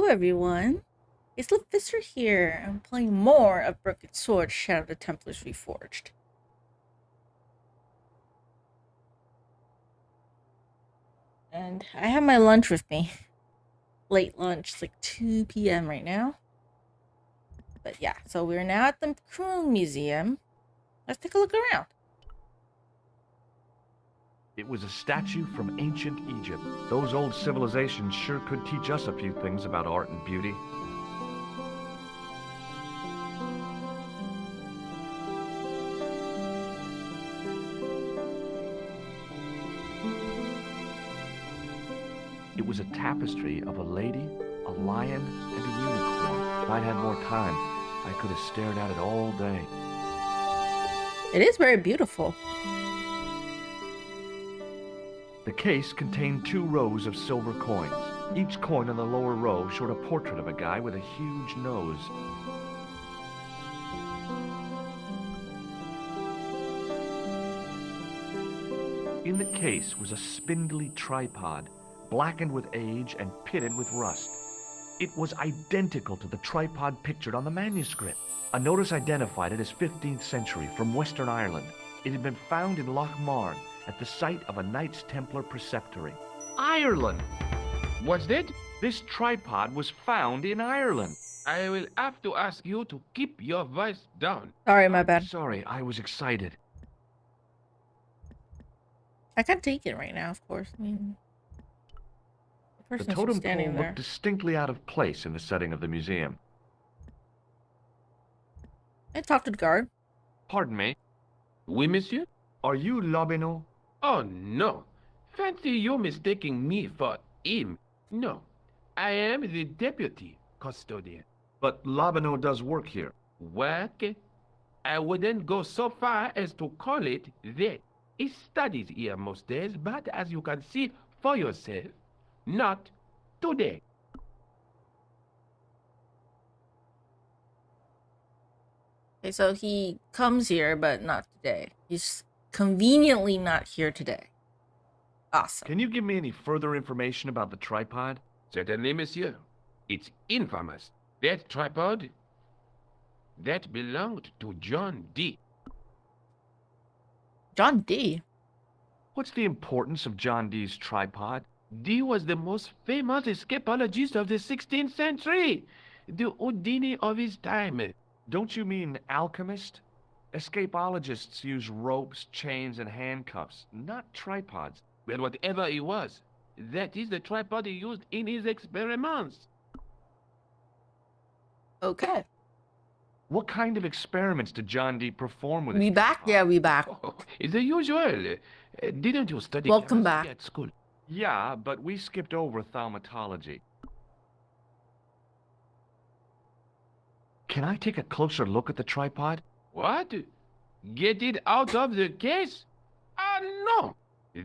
Hello everyone, it's Luphisra here. I'm playing more of Broken Sword Shadow of the Templars Reforged. And I have my lunch with me. Late lunch, it's like 2 p.m. right now. But yeah, so we're now at the Kroon Museum. Let's take a look around. It was a statue from ancient Egypt. Those old civilizations sure could teach us a few things about art and beauty. It was a tapestry of a lady, a lion, and a unicorn. If I'd had more time, I could have stared at it all day. It is very beautiful. The case contained 2 rows of silver coins. Each coin on the lower row showed a portrait of a guy with a huge nose. In the case was a spindly tripod, blackened with age and pitted with rust. It was identical to the tripod pictured on the manuscript. A notice identified it as 15th century from Western Ireland. It had been found in Loch Marn at the site of a Knights Templar preceptory. Ireland! What's that? This tripod was found in Ireland. I will have to ask you to keep your voice down. Sorry, my bad. Sorry, I was excited. I can't take it right now, of course. I mean, the The person's totem standing pole there. looked distinctly out of place in the setting of the museum. I talked to the guard. Pardon me, Oui, monsieur? are you Lobino? Oh, no. Fancy you mistaking me for him. No. I am the deputy custodian. But Lobino does work here. Work? I wouldn't go so far as to call it that. He studies here most days, but as you can see for yourself, not today. Okay, so he comes here, but not today. He's conveniently not here today. Awesome. Can you give me any further information about the tripod? Certainly, monsieur. It's infamous. That tripod, that belonged to John D. John D. What's the importance of John Dee's tripod? Dee was the most famous escapologist of the 16th century, the Houdini of his time. Don't you mean alchemist? Escapologists use ropes, chains, and handcuffs, not tripods. Well, whatever he was, that is the tripod he used in his experiments. Okay. What kind of experiments did John Dee perform with We his back? tripod? Yeah, we back. Oh, the usual. Didn't you study Welcome chemistry back. at school? Yeah, but we skipped over thaumatology. Can I take a closer look at the tripod? What? Get it out of the case? Ah, no!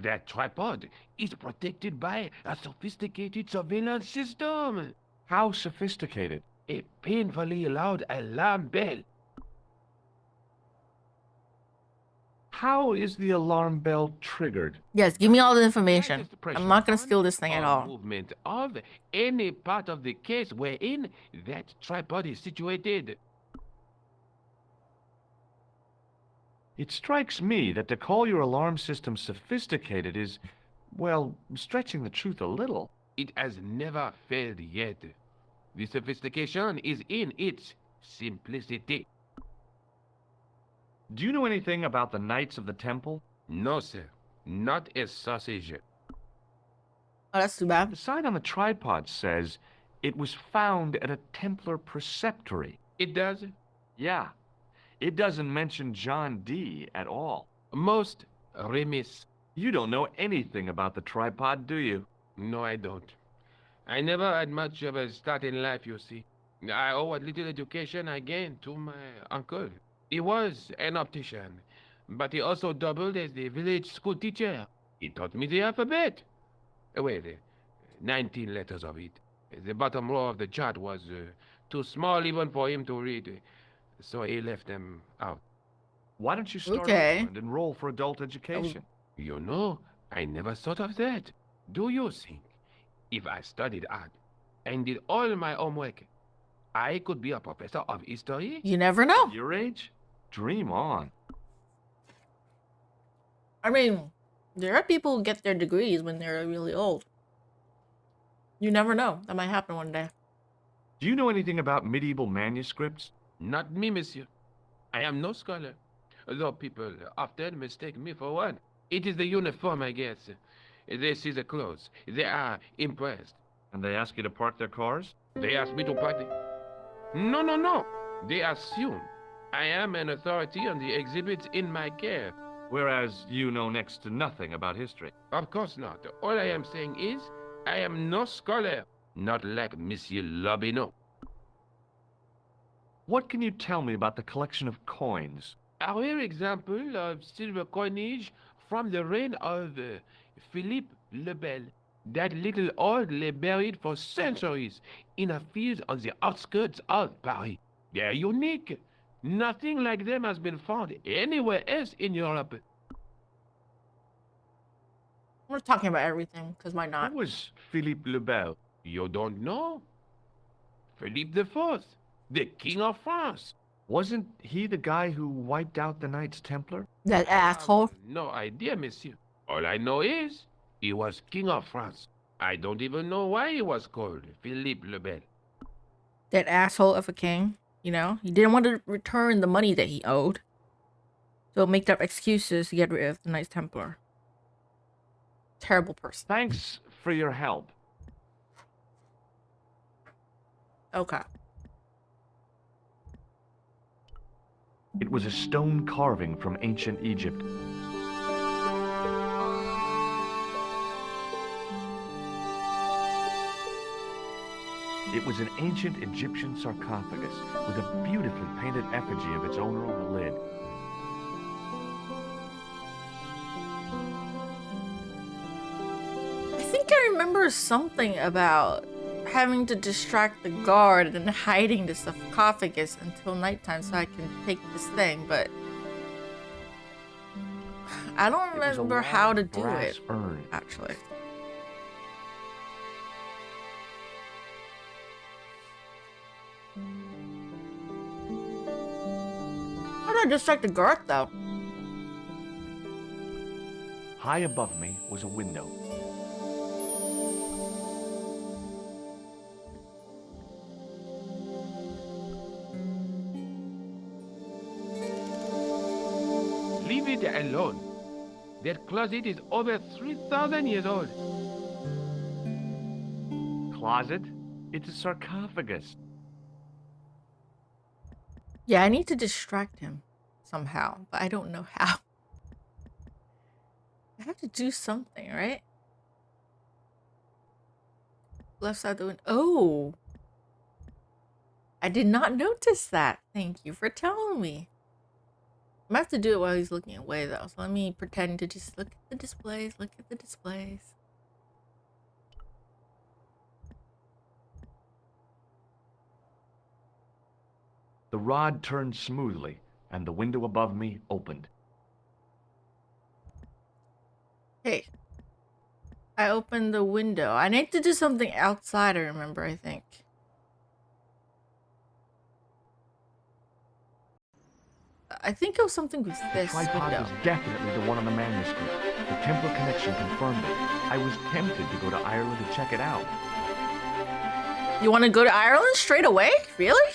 That tripod is protected by a sophisticated surveillance system. How sophisticated? A painfully loud alarm bell. How is the alarm bell triggered? Yes, give me all the information. Slightest pressure I'm not gonna on steal this thing at or all. movement of any part of the case wherein that tripod is situated. It strikes me that to call your alarm system sophisticated is, well, stretching the truth a little. It has never failed yet. The sophistication is in its simplicity. Do you know anything about the Knights of the Temple? No, sir. Not a sausage. Oh, that's too bad. The sign on the tripod says it was found at a Templar preceptory. It does? Yeah, it doesn't mention John Dee at all. Most remiss. You don't know anything about the tripod, do you? No, I don't. I never had much of a start in life, you see. I owe what little education I gained to my uncle. He was an optician, but he also doubled as the village school teacher. He taught me the alphabet. Well, 19 letters of it. The bottom row of the chart was too small even for him to read, so he left them out. Why don't you start Okay. over and enroll for adult education? You know, I never thought of that. Do you think if I studied art and did all my homework. I could be a professor of history. You never know. At your age? Dream on. I mean, there are people who get their degrees when they're really old. You never know. That might happen one day. Do you know anything about medieval manuscripts? Not me, monsieur. I am no scholar. Though people often mistake me for one. It is the uniform, I guess. They see the clothes. They are impressed. And they ask you to park their cars? They ask me to party. No, no, no. They assume I am an authority on the exhibits in my care. Whereas you know next to nothing about history. Of course not. All I am saying is, I am no scholar. Not like Monsieur Lobineau. What can you tell me about the collection of coins? A rare example of silver coinage from the reign of Philippe le Bel. That little old lay buried for centuries in a field on the outskirts of Paris. They're unique. Nothing like them has been found anywhere else in Europe. We're talking about everything, because why not? Who was Philippe le Bel? You don't know? Philippe IV, the King of France. Wasn't he the guy who wiped out the Knights Templar? That asshole. No idea, monsieur. All I know is he was King of France. I don't even know why he was called Philippe le Bel. That asshole of a king. You know, he didn't want to return the money that he owed. So make up excuses to get rid of the Knights Templar. Terrible person. Thanks for your help. Okay. It was a stone carving from ancient Egypt. It was an ancient Egyptian sarcophagus with a beautifully painted effigy of its owner on the lid. I think I remember something about having to distract the guard and hiding the sarcophagus until nighttime so I can take this thing, but I don't It was a remember how long to do brass it, urn. actually. How do I distract the guard, though? High above me was a window. Leave it alone. That closet is over 3,000 years old. Closet? It's a sarcophagus. Yeah, I need to distract him somehow, but I don't know how. I have to do something, right? Left side of the window. Oh! I did not notice that. Thank you for telling me. I might have to do it while he's looking away, though. So let me pretend to just look at the displays, look at the displays. The rod turned smoothly, and the window above me opened. Hey. I opened the window. I need to do something outside, I remember, I think. I think it was something with The this tripod window. was definitely the one on the manuscript. The Templar connection confirmed it. I was tempted to go to Ireland to check it out. You want to go to Ireland straight away? Really?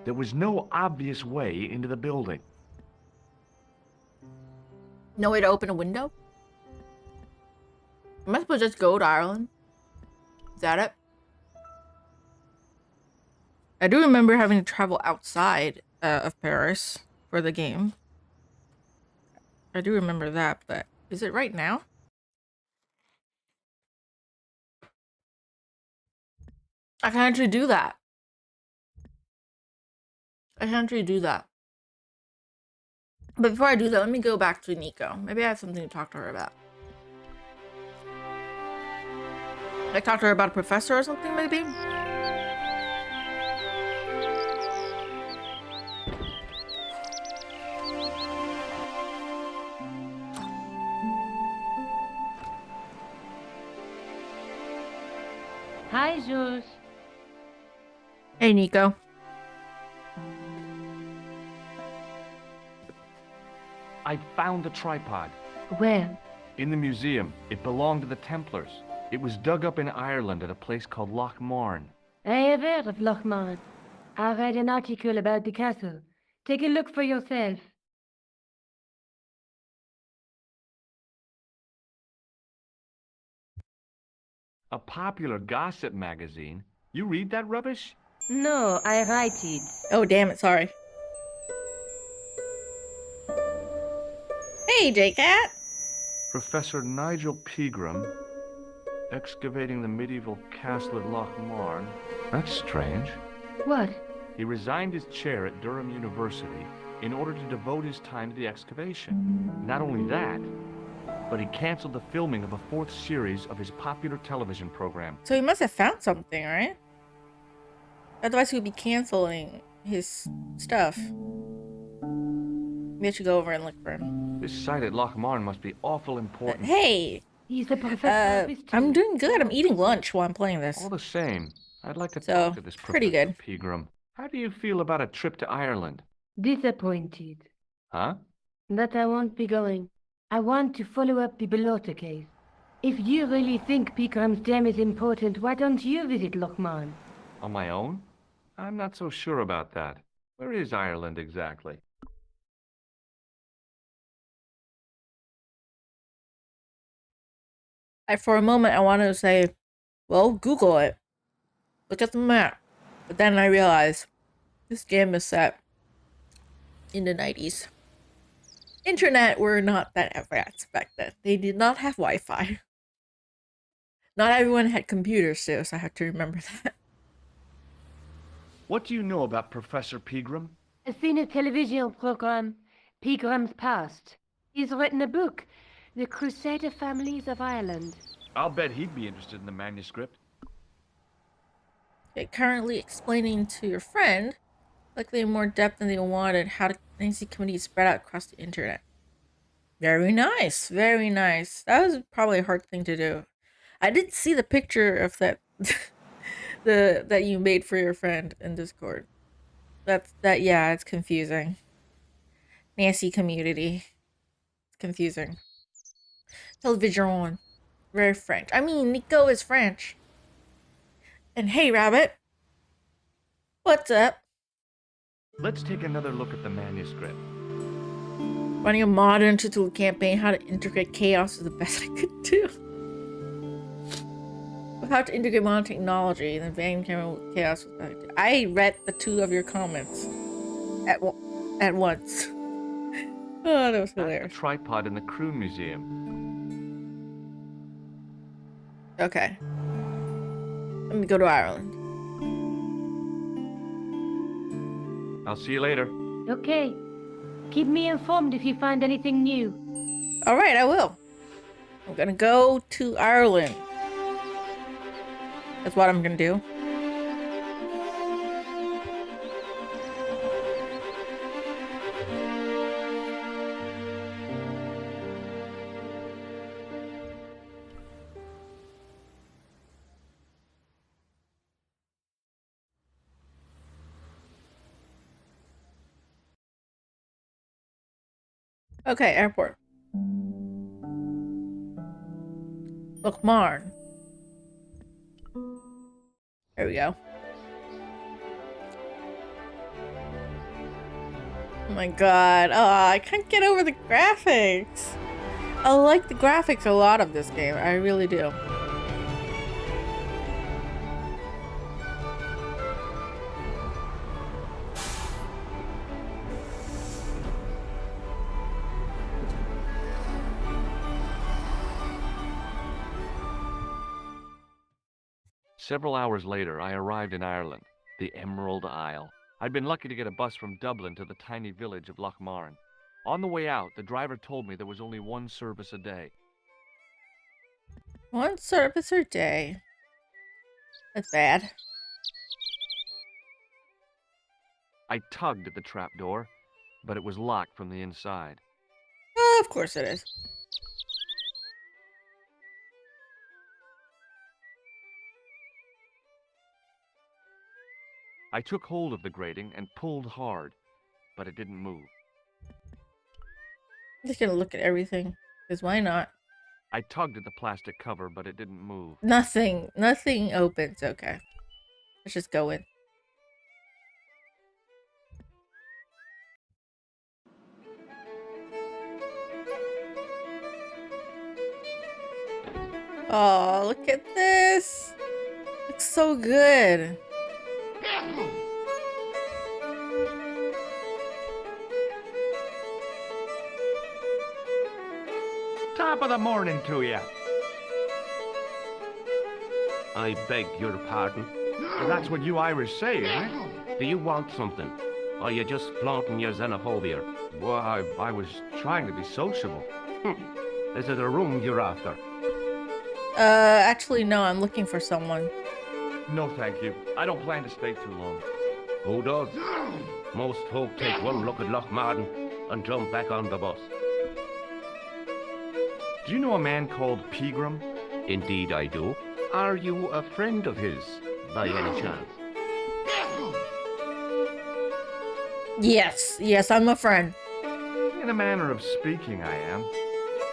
There was no obvious way into the building. No way to open a window? Am I supposed to just go to Ireland? Is that it? I do remember having to travel outside of Paris for the game. I do remember that, but is it right now? I can actually do that. I can actually do that. But before I do that, let me go back to Nico. Maybe I have something to talk to her about. Like talk to her about a professor or something, maybe? Hi, Jules. Hey, Nico. I found the tripod. Where? In the museum. It belonged to the Templars. It was dug up in Ireland at a place called Loch Marn. I have heard of Loch Marn. I read an article about the castle. Take a look for yourself. A popular gossip magazine? You read that rubbish? No, I write it. Oh, damn it, sorry. Hey, J-Cat. Professor Nigel Pegram, excavating the medieval castle at Loch Marn. That's strange. What? He resigned his chair at Durham University in order to devote his time to the excavation. Not only that, but he canceled the filming of a 4th series of his popular television program. So he must have found something, right? Otherwise he would be canceling his stuff. Maybe I should go over and look for him. This site at Loch Marn must be awful important. Hey! He's a professor of history. I'm doing good. I'm eating lunch while I'm playing this. All the same, I'd like to So, talk to this pretty Professor good. Pegram. How do you feel about a trip to Ireland? Disappointed. Huh? That I won't be going. I want to follow up the Bellotta case. If you really think Pegram's dam is important, why don't you visit Loch Marn? On my own? I'm not so sure about that. Where is Ireland exactly? For a moment, I wanted to say, well, Google it. Look at the map. But then I realized this game is set in the 90s. Internet were not that advanced back then. They did not have Wi-Fi. Not everyone had computers too, so I have to remember that. What do you know about Professor Pegram? I've seen a television program, Pegram's Past. He's written a book, The Crusader Families of Ireland. I'll bet he'd be interested in the manuscript. Okay, currently explaining to your friend, likely in more depth than they wanted, how the Nancy committee is spread out across the internet. Very nice, very nice. That was probably a hard thing to do. I did see the picture of that that you made for your friend in Discord. Yeah, it's confusing. Nancy community. It's confusing. Television. Very French. I mean, Nico is French. And hey, Rabbit. What's up? Let's take another look at the manuscript. Running a modern tutorial campaign, how to integrate chaos is the best I could do. How to integrate modern technology and the van camera with chaos was better. I read the 2 of your comments at once. Oh, that was That's the hilarious. tripod in the Crew Museum. Okay. Let me go to Ireland. I'll see you later. Okay. Keep me informed if you find anything new. Alright, I will. I'm gonna go to Ireland. That's what I'm gonna do. Okay, airport. Loch Marn. There we go. Oh my god. Oh, I can't get over the graphics. I like the graphics a lot of this game. I really do. Several hours later, I arrived in Ireland, the Emerald Isle. I'd been lucky to get a bus from Dublin to the tiny village of Loch Marn. On the way out, the driver told me there was only one service a day. One service a day. That's bad. I tugged at the trapdoor, but it was locked from the inside. Of course it is. I took hold of the grating and pulled hard, but it didn't move. I'm just gonna look at everything, because why not? I tugged at the plastic cover, but it didn't move. Nothing opens. Okay. Let's just go in. Oh, look at this. Looks so good. Top of the morning to you. I beg your pardon. That's what you Irish say, isn't it? Do you want something? Or are you just flaunting your xenophobia? Well, I was trying to be sociable. Is it a room you're after? Actually, no, I'm looking for someone. No, thank you. I don't plan to stay too long. Who does? Most folk take one look at Lochmarden and jump back on the bus. Do you know a man called Pegram? Indeed I do. Are you a friend of his, by any chance? Yes, I'm a friend. In a manner of speaking, I am.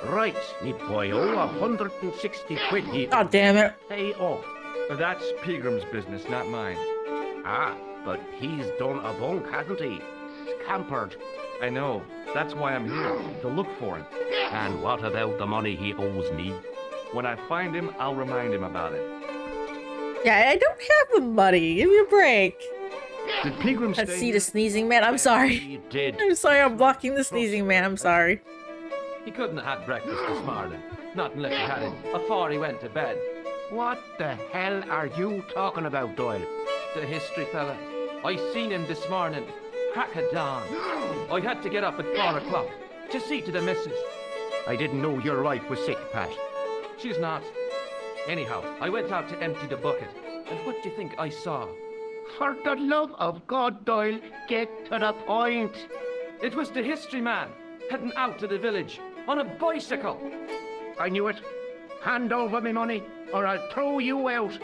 Right, me boyo, 160 quid he... God damn it. Pay off. That's Pegram's business, not mine. Ah, but he's done a bunk, hasn't he? Scampered. I know. That's why I'm here, to look for him. And what about the money he owes me? When I find him, I'll remind him about it. Yeah, I don't have the money. Give me a break. Did Pegram Let's stay see here? the sneezing man. I'm sorry. He did. I'm sorry, I'm blocking the sneezing man. I'm sorry. He couldn't have had breakfast this morning. Not unless he had it before he went to bed. What the hell are you talking about, Doyle? The history fella. I seen him this morning. Crack of dawn. I had to get up at 4 o'clock to see to the missus. I didn't know your wife was sick, Pat. She's not. Anyhow, I went out to empty the bucket. And what do you think I saw? For the love of God, Doyle, get to the point. It was the history man heading out to the village on a bicycle. I knew it. Hand over me money, or I'll throw you out.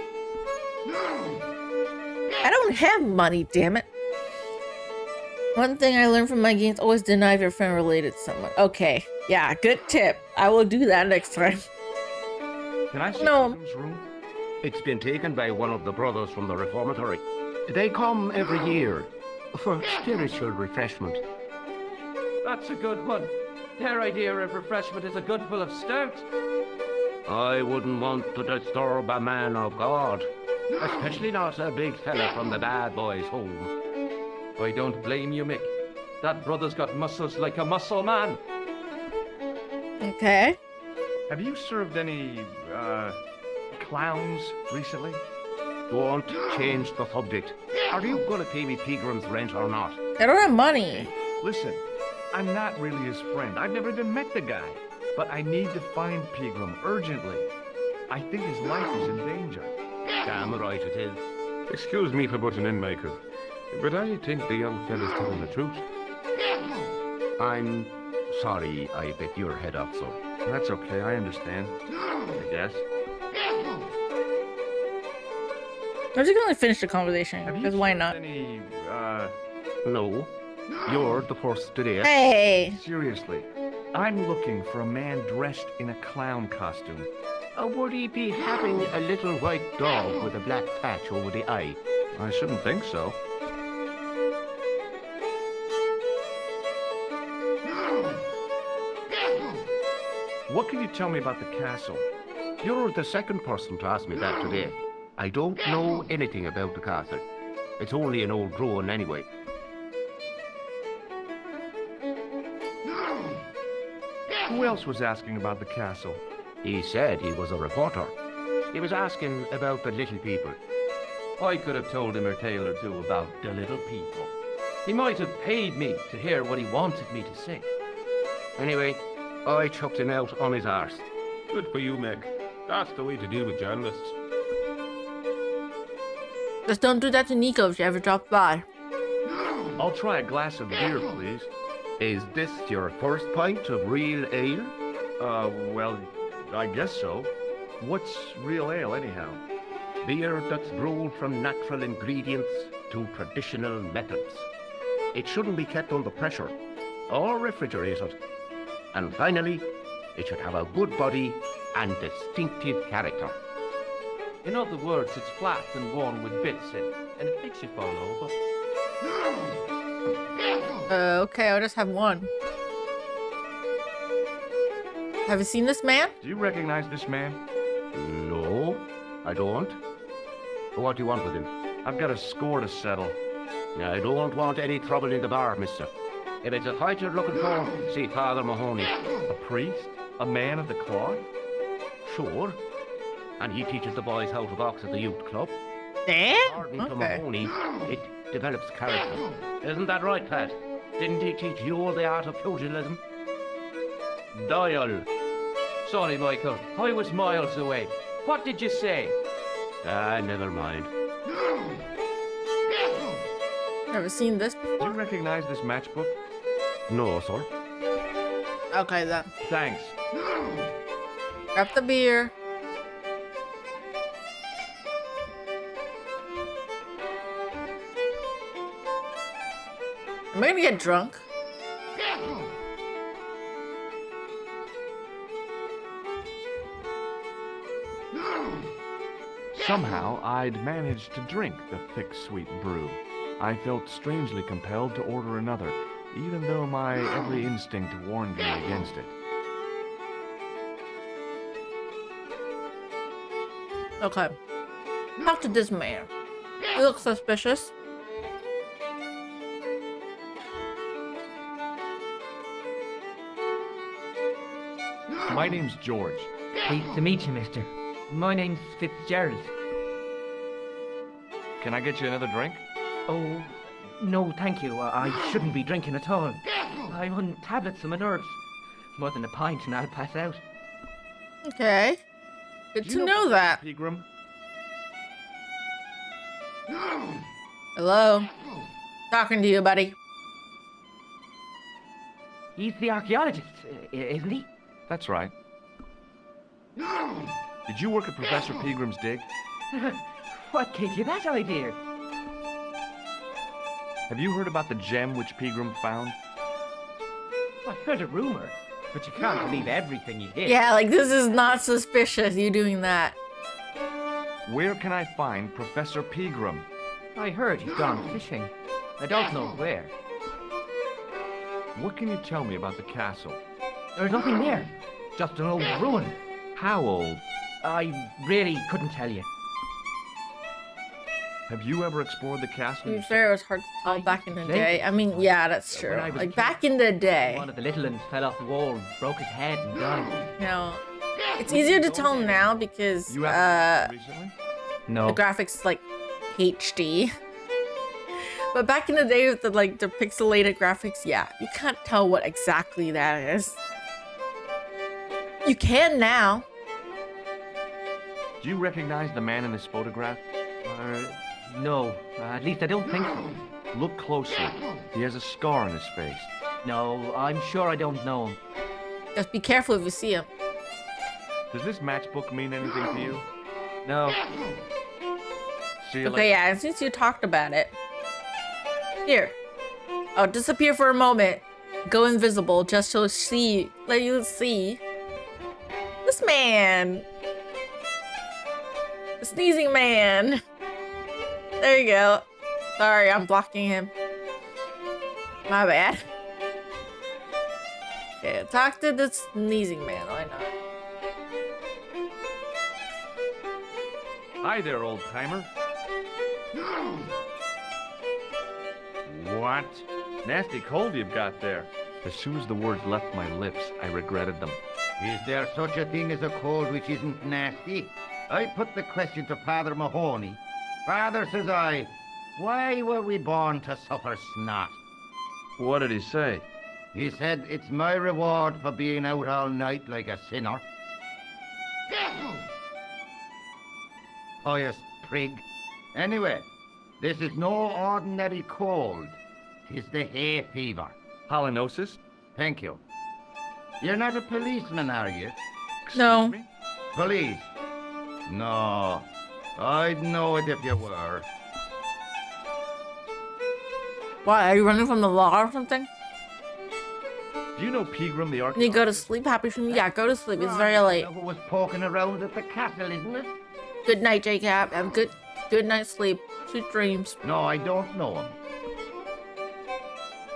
I don't have money, damn it. One thing I learned from my games, always deny if your friend related to someone. Okay, yeah, good tip. I will do that next time. Can I see No. Pegram's room? It's been taken by one of the brothers from the reformatory. They come every year for spiritual refreshment. That's a good one. Their idea of refreshment is a good full of stout. I wouldn't want to disturb a man of God, especially not a big fella from the bad boys' home. I don't blame you, Mick. That brother's got muscles like a muscle man. Okay. Have you served any, clowns recently? Don't change the subject. Are you going to pay me Pegram's rent or not? I don't have money. Listen, I'm not really his friend. I've never even met the guy. But I need to find Pegram urgently. I think his life is in danger. Damn right it is. Excuse me for butting in, Michael, but I think the young fella's telling the truth. I'm sorry I bit your head off, so. That's okay, I understand. I guess. I'm just gonna finish the conversation, Have you because why served not? any, No, you're the first today. Hey! seriously, I'm looking for a man dressed in a clown costume. Would he be having a little white dog with a black patch over the eye? I shouldn't think so. What can you tell me about the castle? You're the second person to ask me that today. I don't know anything about the castle. It's only an old ruin anyway. Who else was asking about the castle? He said he was a reporter. He was asking about the little people. I could have told him a tale or two about the little people. He might have paid me to hear what he wanted me to say. Anyway, I chucked him out on his arse. Good for you, Meg. That's the way to deal with journalists. Just don't do that to Nico if you ever drop by. I'll try a glass of beer, please. Is this your first pint of real ale? Well, I guess so. What's real ale, anyhow? Beer that's brewed from natural ingredients to traditional methods. It shouldn't be kept under pressure or refrigerated. And finally, it should have a good body and distinctive character. In other words, it's flat and worn with bits in, and it makes you fall over. Okay, I'll just have one. Have you seen this man? Do you recognize this man? No, I don't. What do you want with him? I've got a score to settle. I don't want any trouble in the bar, mister. If it's a fight you're looking for, see Father Mahoney. A priest? A man of the cloth? Sure. And he teaches the boys how to box at the youth club. Damn. According to Okay. Mahoney, it develops character. Isn't that right, Pat? Didn't he teach you the art of pugilism? Doyle. Sorry, Michael. I was miles away. What did you say? Never mind. Never seen this Do before? you recognize this matchbook? No, sir. Okay, then. Thanks. Grab the beer. Am I gonna get drunk? Somehow, I'd managed to drink the thick, sweet brew. I felt strangely compelled to order another, even though my every instinct warned me against it. Okay. Talk to this man. He looks suspicious. My name's George. Pleased to meet you, mister. My name's Fitzgerald. Can I get you another drink? Oh, no, thank you. I shouldn't be drinking at all. I'm on tablets for my nerves. More than a pint and I'll pass out. Okay. Good Do to you know that. Pegram? Hello. Talking to you, buddy. He's the archaeologist, isn't he? That's right. Did you work at Professor Pegram's dig? What gave you that idea? Have you heard about the gem which Pegram found? I heard a rumor, but you can't believe everything you hear. Yeah, like this is not suspicious, you doing that. Where can I find Professor Pegram? I heard he's gone fishing. I don't know where. What can you tell me about the castle? There's nothing there. Just an old ruin. How old? I really couldn't tell you. Have you ever explored the castle? To be yourself? fair, it was hard to tell back in the think- day. I mean, yeah, that's true. When I was a Like kid, back in the day, One of the little ones fell off the wall and broke his head and died. you know, it's easier to tell now because You have recently? No. the graphics like HD. But back in the day with the pixelated graphics, yeah, you can't tell what exactly that is. You can now. Do you recognize the man in this photograph? No, at least I don't think so. Look closely. He has a scar on his face. No, I'm sure I don't know him. Just be careful if you see him. Does this matchbook mean anything to you? No. See you Okay, later. yeah, and since you talked about it, here, I'll disappear for a moment, go invisible, just to let you see this man, the sneezing man. There you go. Sorry, I'm blocking him. My bad. Okay, talk to the sneezing man. Why not? Hi there, old timer. What? Nasty cold you've got there. As soon as the words left my lips, I regretted them. Is there such a thing as a cold which isn't nasty? I put the question to Father Mahoney. Father, says I, why were we born to suffer snot? What did he say? He said, it's my reward for being out all night like a sinner. Pious prig. Anyway, this is no ordinary cold. 'Tis the hay fever. Halitosis? Thank you. You're not a policeman, are you? No. Excuse me? Police? No. I'd know it if you were. Why, are you running from the law or something? Do you know Pegram the You archaeologist? need to go to sleep, Happy Shroom? Yeah, go to sleep. It's very late. Who was poking around at the castle, isn't it? Good night, J-Cap. Have a good night's sleep. Sweet dreams. No, I don't know him.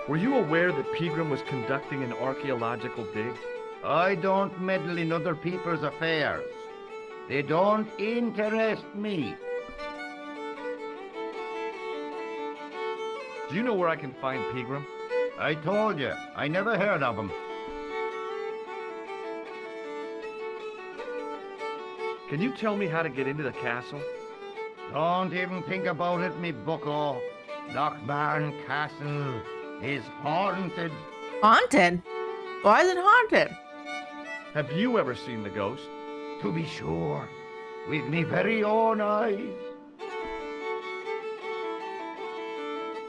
Were you aware that Pegram was conducting an archaeological dig? I don't meddle in other people's affairs. They don't interest me. Do you know where I can find Pegram? I told you, I never heard of him. Can you tell me how to get into the castle? Don't even think about it, me bucko. Lochbarn Castle is haunted. Haunted? Why is it haunted? Have you ever seen the ghost? To be sure, with me very own eyes.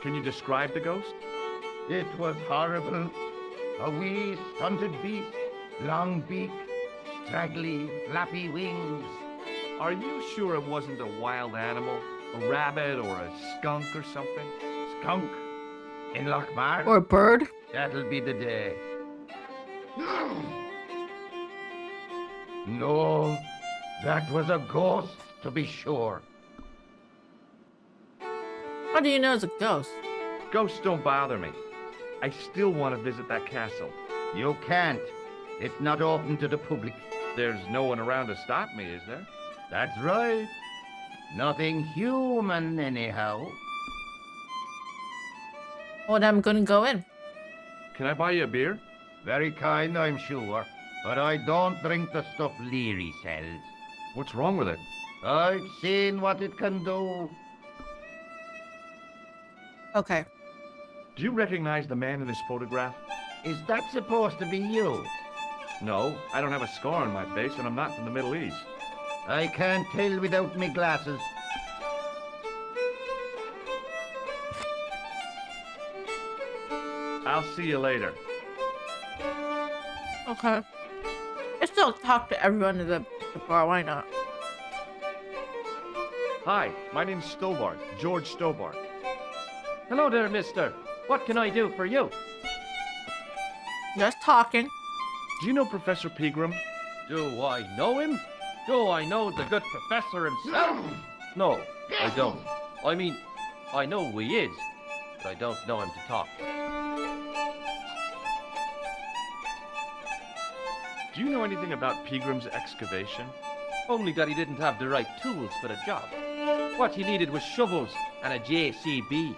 Can you describe the ghost? It was horrible. A wee stunted beast, long beak, straggly, flappy wings. Are you sure it wasn't a wild animal? A rabbit or a skunk or something? Skunk in Lochbarn. Or a bird? That'll be the day. No, that was a ghost, to be sure. How do you know it's a ghost? Ghosts don't bother me. I still want to visit that castle. You can't. It's not open to the public. There's no one around to stop me, is there? That's right. Nothing human, anyhow. Well, I'm gonna go in. Can I buy you a beer? Very kind, I'm sure. But I don't drink the stuff Leary sells. What's wrong with it? I've seen what it can do. Okay. Do you recognize the man in this photograph? Is that supposed to be you? No, I don't have a scar on my face and I'm not from the Middle East. I can't tell without me glasses. I'll see you later. Okay. I still talk to everyone at the bar, why not? Hi, my name's Stobbart, George Stobbart. Hello there, mister. What can I do for you? Just talking. Do you know Professor Pegram? Do I know him? Do I know the good professor himself? No, I don't. I mean, I know who he is, but I don't know him to talk to. Do you know anything about Pegram's excavation? Only that he didn't have the right tools for the job. What he needed was shovels and a JCB.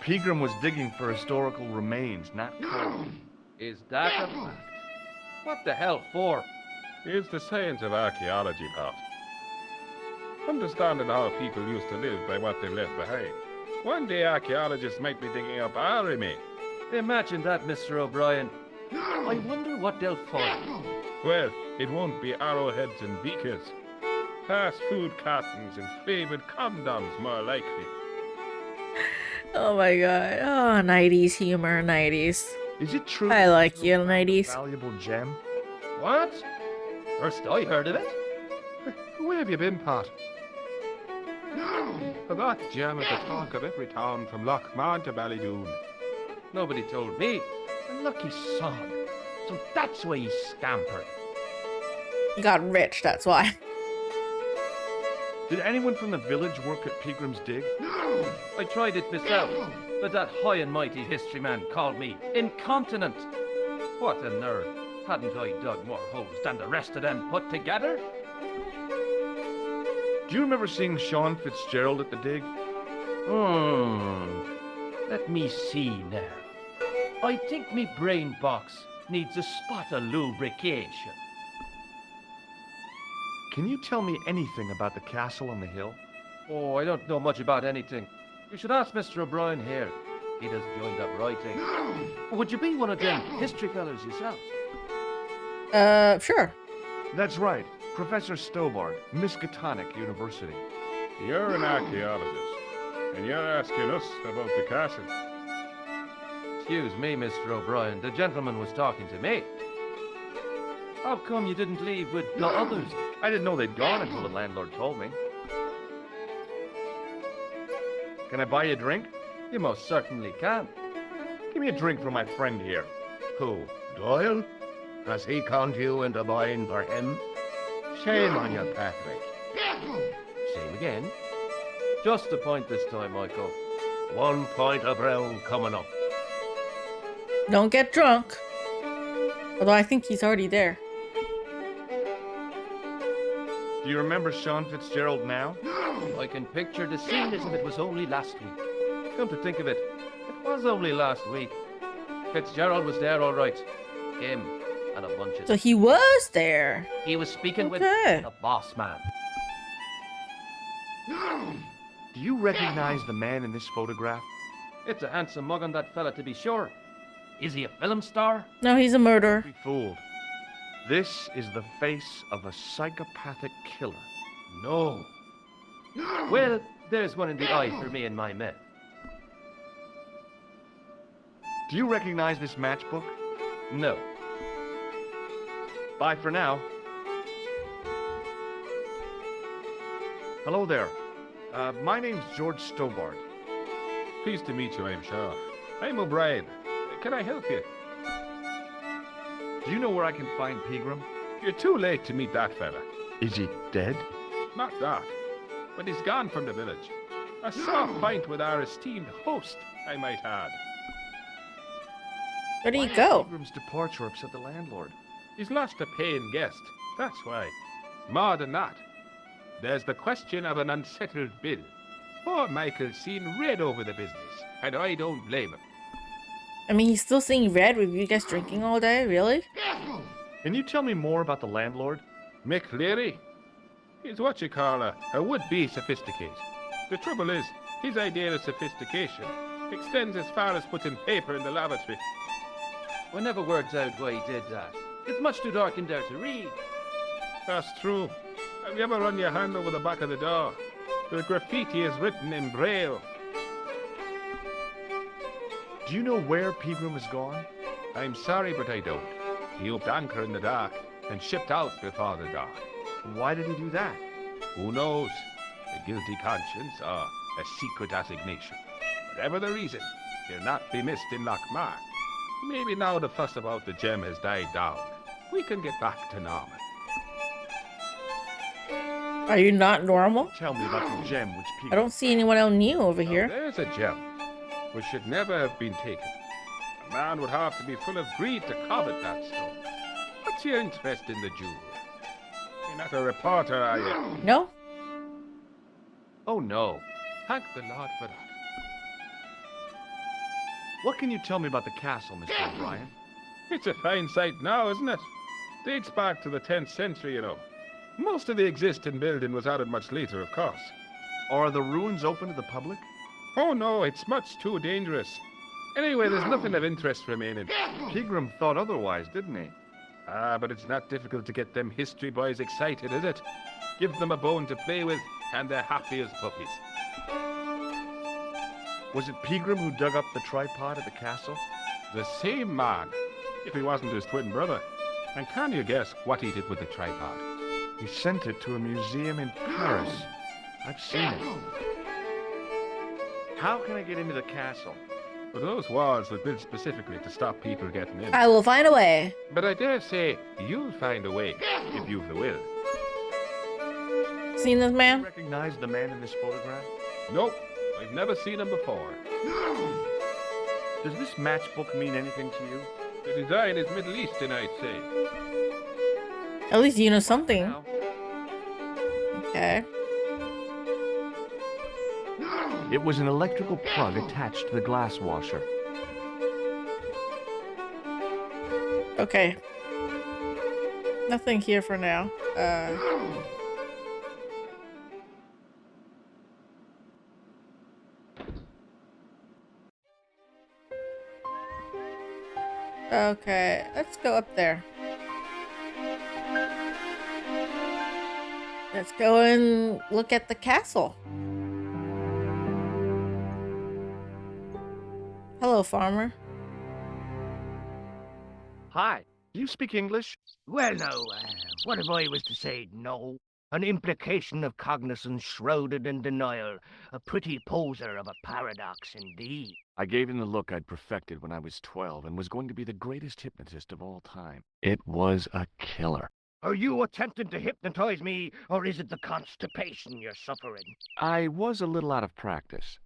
Pegram was digging for historical remains, not coal. Is that a fact? What the hell for? It's the science of archaeology, Pop. Understanding how people used to live by what they've left behind. One day archaeologists might be digging up our remains. Imagine that, Mr. O'Brien. I wonder what they'll find. Well, it won't be arrowheads and beakers. Fast food cartons and favored condoms, more likely. Oh my god. Oh, 90s humor, 90s. Is it true? I like you, 90s. Valuable gem? What? First I heard of it. Where have you been, Pat? That gem is the talk of every town from Lochmarn to Ballydoon. Nobody told me. A lucky son. So that's why he scampered. You got rich, that's why. Did anyone from the village work at Pegram's dig? I tried it myself, but that high and mighty history man called me incontinent. What a nerve. Hadn't I dug more holes than the rest of them put together? Do you remember seeing Sean Fitzgerald at the dig? Let me see now. I think me brain box needs a spot of lubrication. Can you tell me anything about the castle on the hill? Oh, I don't know much about anything. You should ask Mr. O'Brien here. He does joined up writing. Would you be one of them history fellas yourself? Sure. That's right. Professor Stobbart, Miskatonic University. You're an archaeologist, and you're asking us about the castle. Excuse me, Mr. O'Brien. The gentleman was talking to me. How come you didn't leave with the others? I didn't know they'd gone until the landlord told me. Can I buy you a drink? You most certainly can. Give me a drink for my friend here. Who, Doyle? Has he conned you into buying for him? Shame on you, Patrick. Same again. Just a point this time, Michael. 1 point of brown coming up. Don't get drunk. Although I think he's already there. Do you remember Sean Fitzgerald now? I can picture the scene as if it was only last week. Come to think of it, it was only last week. Fitzgerald was there all right. Him and a bunch of... So he was there. He was speaking with Okay. the boss man. Do you recognize the man in this photograph? It's a handsome mug on that fella, to be sure. Is he a film star? No, he's a murderer. Be fooled. This is the face of a psychopathic killer. No. Well, there's one in the eye for me and my men. Do you recognize this matchbook? No. Bye for now. Hello there. My name's George Stobbart. Pleased to meet you, I'm sure. I'm O'Brien. Can I help you? Do you know where I can find Pegram? You're too late to meet that fella. Is he dead? Not that. But he's gone from the village. A soft pint with our esteemed host, I might add. Where did he Why go? Pegram's departure upset the landlord. He's lost a paying guest. That's why. More than that. There's the question of an unsettled bill. Poor Michael's seen red over the business, and I don't blame him. I mean, he's still seeing red with you guys drinking all day? Really? Can you tell me more about the landlord? Mick Cleary? He's what you call a would-be sophisticate. The trouble is, his idea of sophistication extends as far as putting paper in the lavatory. I never worked out why he did that. It's much too dark in there to read. That's true. Have you ever run your hand over the back of the door? The graffiti is written in Braille. Do you know where Pegram has gone? I'm sorry, but I don't. He upped anchor in the dark and shipped out before the dark. Why did he do that? Who knows? A guilty conscience or a secret assignation. Whatever the reason, he'll not be missed in Lochmar. Maybe now the fuss about the gem has died down, we can get back to normal. Are you not normal? Tell me about the gem which I Pegram... don't see anyone else new over Now, here. there's a gem which should never have been taken. A man would have to be full of greed to covet that stone. What's your interest in the jewel? You're not a reporter, are you? No? Oh no. Thank the Lord for that. What can you tell me about the castle, Mr. O'Brien? It's a fine sight now, isn't it? Dates back to the 10th century, you know. Most of the existing building was added much later, of course. Are the ruins open to the public? Oh no, it's much too dangerous. Anyway, there's nothing of interest remaining. Pegram thought otherwise, didn't he? Ah, but it's not difficult to get them history boys excited, is it? Give them a bone to play with, and they're happy as puppies. Was it Pegram who dug up the tripod at the castle? The same man, if he wasn't his twin brother. And can you guess what he did with the tripod? He sent it to a museum in Paris. I've seen it. How can I get into the castle? But those walls were built specifically to stop people getting in. I will find a way. But I dare say you'll find a way, if you've the will. Seen this Do you man? recognize the man in this photograph? Nope, I've never seen him before. Does this matchbook mean anything to you? The design is Middle Eastern, I'd say. At least you know something. Now, Okay. It was an electrical plug attached to the glass washer. Okay. Nothing here for now. Okay, let's go up there. Let's go and look at the castle. Hello, farmer. Hi. Do you speak English? Well, now, what if I was to say no? An implication of cognizance shrouded in denial. A pretty poser of a paradox indeed. I gave him the look I'd perfected when I was 12 and was going to be the greatest hypnotist of all time. It was a killer. Are you attempting to hypnotize me, or is it the constipation you're suffering? I was a little out of practice.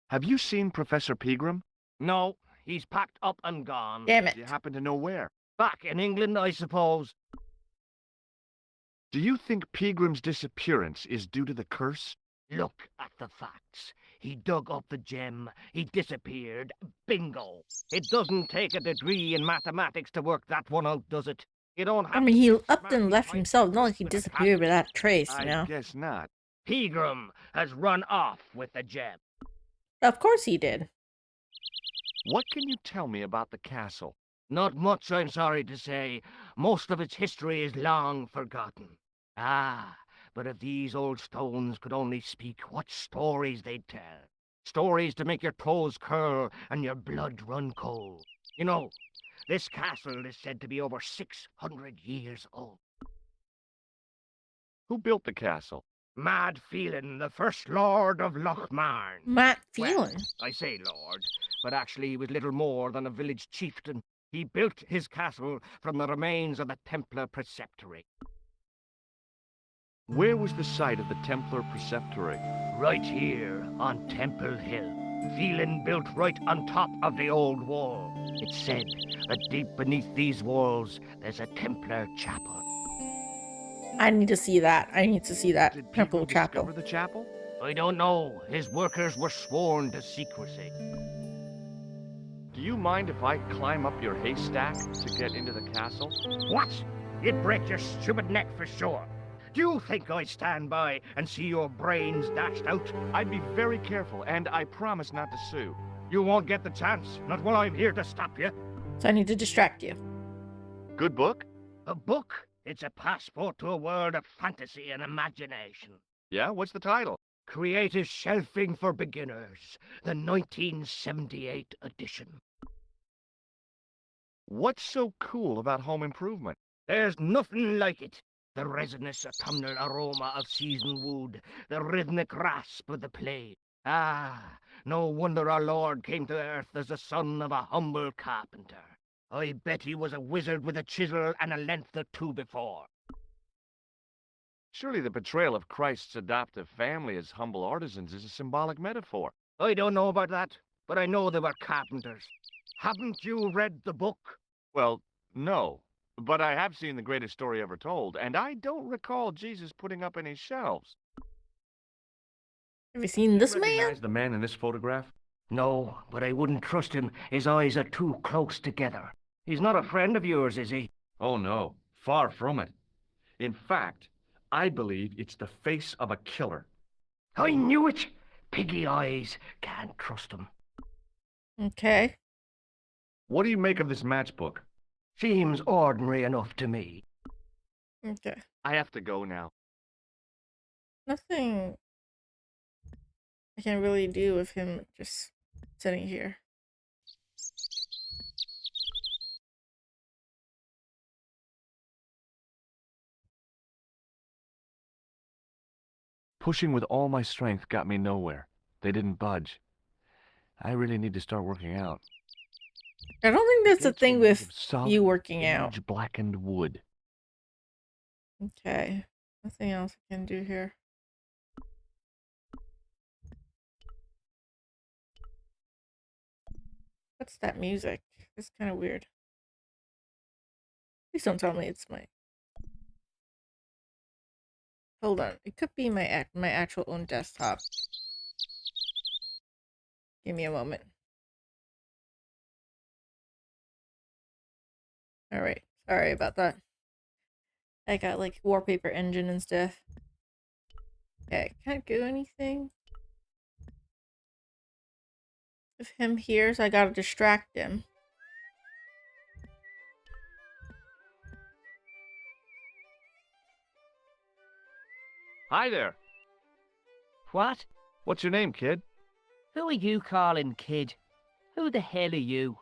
Have you seen Professor Pegram? No, he's packed up and gone. Damn Do you it. happen to know where? Back in England, I suppose. Do you think Pegram's disappearance is due to the curse? Look at the facts. He dug up the gem, he disappeared, bingo. It doesn't take a degree in mathematics to work that one out, does it? You don't have I mean, to he be upped smart and left behind himself. Not like he with a disappeared without a trace, you I know? guess not. Pegram has run off with the gem. Of course he did. What can you tell me about the castle? Not much, I'm sorry to say. Most of its history is long forgotten. Ah, but if these old stones could only speak, what stories they'd tell. Stories to make your toes curl and your blood run cold. You know, this castle is said to be over 600 years old. Who built the castle? Mad Phelan, the first lord of Lochmarn. Matt Well, Phelan. I say lord, but actually he was little more than a village chieftain. He built his castle from the remains of the Templar Preceptory. Where was the site of the Templar Preceptory? Right here on Temple Hill. Phelan built right on top of the old wall. It's said that deep beneath these walls there's a Templar chapel. I need to see that. I need to see that Did Temple people Chapel. discover the chapel? I don't know. His workers were sworn to secrecy. Do you mind if I climb up your haystack to get into the castle? What? You'd break your stupid neck for sure. Do you think I'd stand by and see your brains dashed out? I'd be very careful, and I promise not to sue. You won't get the chance, not while I'm here to stop you. So I need to distract you. Good book? A book? It's a passport to a world of fantasy and imagination. Yeah, what's the title? Creative Shelving for Beginners, the 1978 edition. What's so cool about home improvement? There's nothing like it. The resinous autumnal aroma of seasoned wood, the rhythmic rasp of the play. Ah, no wonder our Lord came to earth as the son of a humble carpenter. I bet he was a wizard with a chisel and a length or two before. Surely the portrayal of Christ's adoptive family as humble artisans is a symbolic metaphor. I don't know about that, but I know they were carpenters. Haven't you read the book? Well, no. But I have seen The Greatest Story Ever Told, and I don't recall Jesus putting up any shelves. Have you seen this man? Recognize the man in this photograph? No, but I wouldn't trust him. His eyes are too close together. He's not a friend of yours, is he? Oh, no. Far from it. In fact, I believe it's the face of a killer. I knew it! Piggy eyes. Can't trust him. Okay. What do you make of this matchbook? Seems ordinary enough to me. Okay. I have to go now. Nothing I can really do with him just sitting here. Pushing with all my strength got me nowhere. They didn't budge. I really need to start working out. I don't think that's the Gates were thing made with of solid, you working out. age-blackened wood. Okay. Nothing else I can do here. What's that music? It's kind of weird. Please don't tell me it's my... Hold on. It could be my actual own desktop. Give me a moment. Alright. Sorry about that. I got like wallpaper engine and stuff. Okay, can't do anything with him here, so I gotta distract him. Hi there. What? What's your name, kid? Who are you calling kid? Who the hell are you?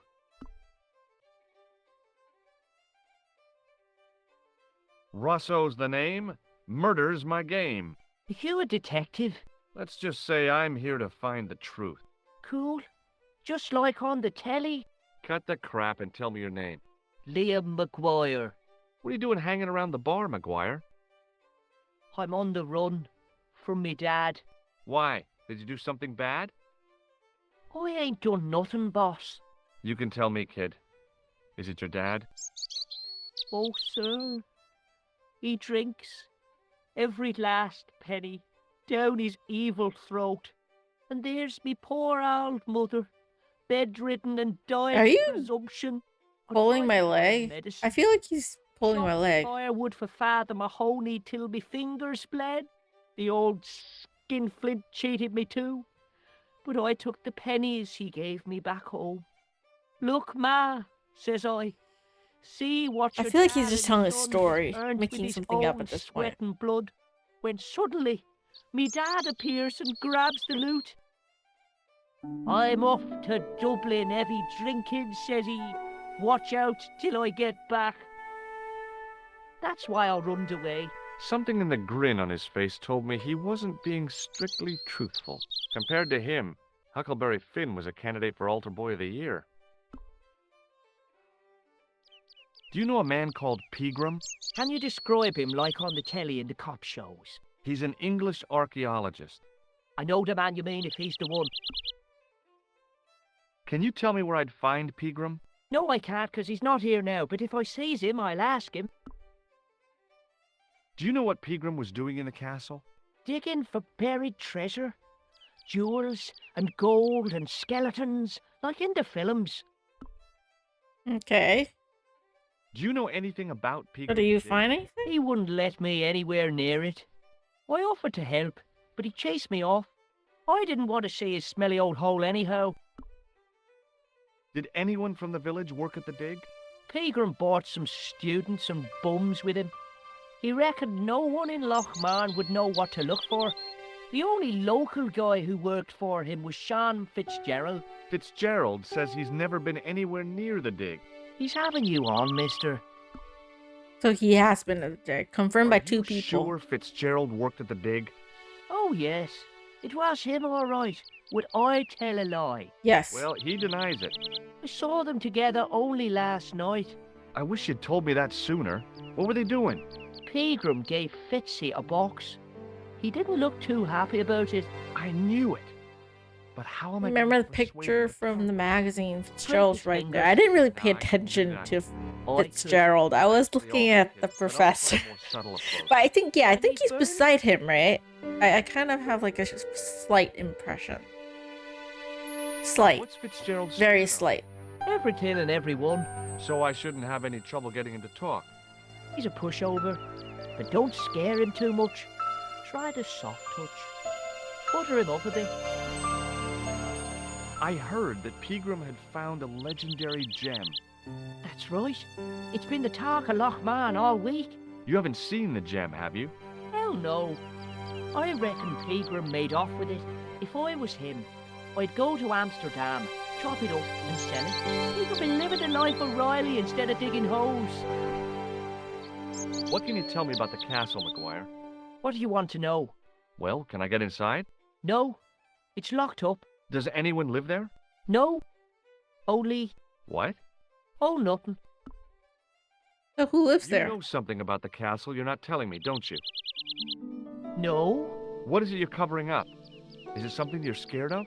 Russo's the name. Murder's my game. Are you a detective? Let's just say I'm here to find the truth. Cool. Just like on the telly. Cut the crap and tell me your name. Liam McGuire. What are you doing hanging around the bar, McGuire? I'm on the run from me dad. Why? Did you do something bad? I ain't done nothing, boss. You can tell me, kid. Is it your dad? Oh, sir. He drinks every last penny down his evil throat. And there's me poor old mother, bedridden and dying Are of you presumption. I Pulling tried my to buy leg? medicine. I feel like he's pulling my Chopped leg. firewood for Father Mahoney till me fingers bled. The old skinflint cheated me too. But I took the pennies he gave me back home. Look, Ma, says I. See what I your feel like he's dad just and telling a his son story, has earned making with his something up own at this sweat point. and blood. When suddenly, me dad appears and grabs the loot. I'm off to Dublin heavy drinking, says he. Watch out till I get back. That's why I runned away. Something in the grin on his face told me he wasn't being strictly truthful. Compared to him, Huckleberry Finn was a candidate for Altar Boy of the Year. Do you know a man called Pegram? Can you describe him like on the telly in the cop shows? He's an English archaeologist. I know the man you mean if he's the one. Can you tell me where I'd find Pegram? No, I can't, 'cause he's not here now, but if I sees him, I'll ask him. Do you know what Pegram was doing in the castle? Digging for buried treasure. Jewels and gold and skeletons, like in the films. Okay. Do you know anything about Pegram? So do you find anything? He wouldn't let me anywhere near it. I offered to help, but he chased me off. I didn't want to see his smelly old hole anyhow. Did anyone from the village work at the dig? Pegram bought some students and bums with him. He reckoned no one in Lochmarn would know what to look for. The only local guy who worked for him was Sean Fitzgerald. Fitzgerald says he's never been anywhere near the dig. He's having you on, mister. So he has been at the dig, confirmed by Are 2 you people. sure Fitzgerald worked at the dig? Oh, yes. It was him, all right. Would I tell a lie? Yes. Well, he denies it. I saw them together only last night. I wish you'd told me that sooner. What were they doing? Pegram gave Fitzy a box. He didn't look too happy about it. I knew it. But how am I Remember going the to persuade picture him to from tell the me? magazine? Fitzgerald's right fingers. there. I didn't really pay No, I couldn't do attention that. to I could. Fitzgerald. I was They looking all at did, the but also professor. a more subtle approach. But I think, yeah, I Can think he he's burn? beside him, right? I kind of have like a slight impression. Slight. What's Fitzgerald's Very style? slight. Everything and everyone. So I shouldn't have any trouble getting him to talk. He's a pushover. But don't scare him too much. Try the soft touch. Butter him up a bit. I heard that Pegram had found a legendary gem. That's right. It's been the talk of Lochmarn all week. You haven't seen the gem, have you? Hell no. I reckon Pegram made off with it. If I was him, I'd go to Amsterdam, chop it up and sell it. He could be living the life of Riley instead of digging holes. What can you tell me about the castle, McGuire? What do you want to know? Well, can I get inside? No, it's locked up. Does anyone live there? No, only, What? oh, nothing. So who lives You there? know something about the castle you're not telling me, don't you? No, What is it you're covering up? Is it something you're scared of?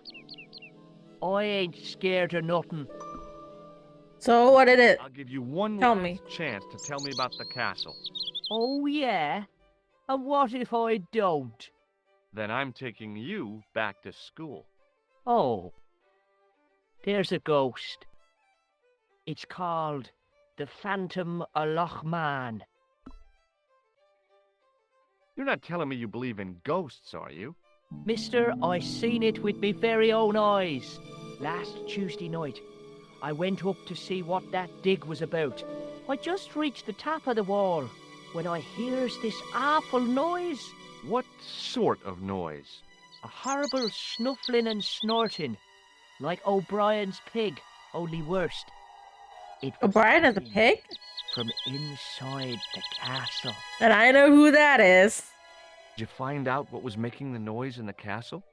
I ain't scared of nothing. So what did it? I'll give you one Tell last me. chance to tell me about the castle. Oh, yeah? And what if I don't? Then I'm taking you back to school. Oh, there's a ghost. It's called the Phantom of Lochmarn. You're not telling me you believe in ghosts, are you? Mister, I seen it with me very own eyes. Last Tuesday night, I went up to see what that dig was about. I just reached the top of the wall when I hears this awful noise. What sort of noise? A horrible snuffling and snorting, like O'Brien's pig, only worst. It was O'Brien as a coming pig? from inside the castle. Then I know who that is. Did you find out what was making the noise in the castle?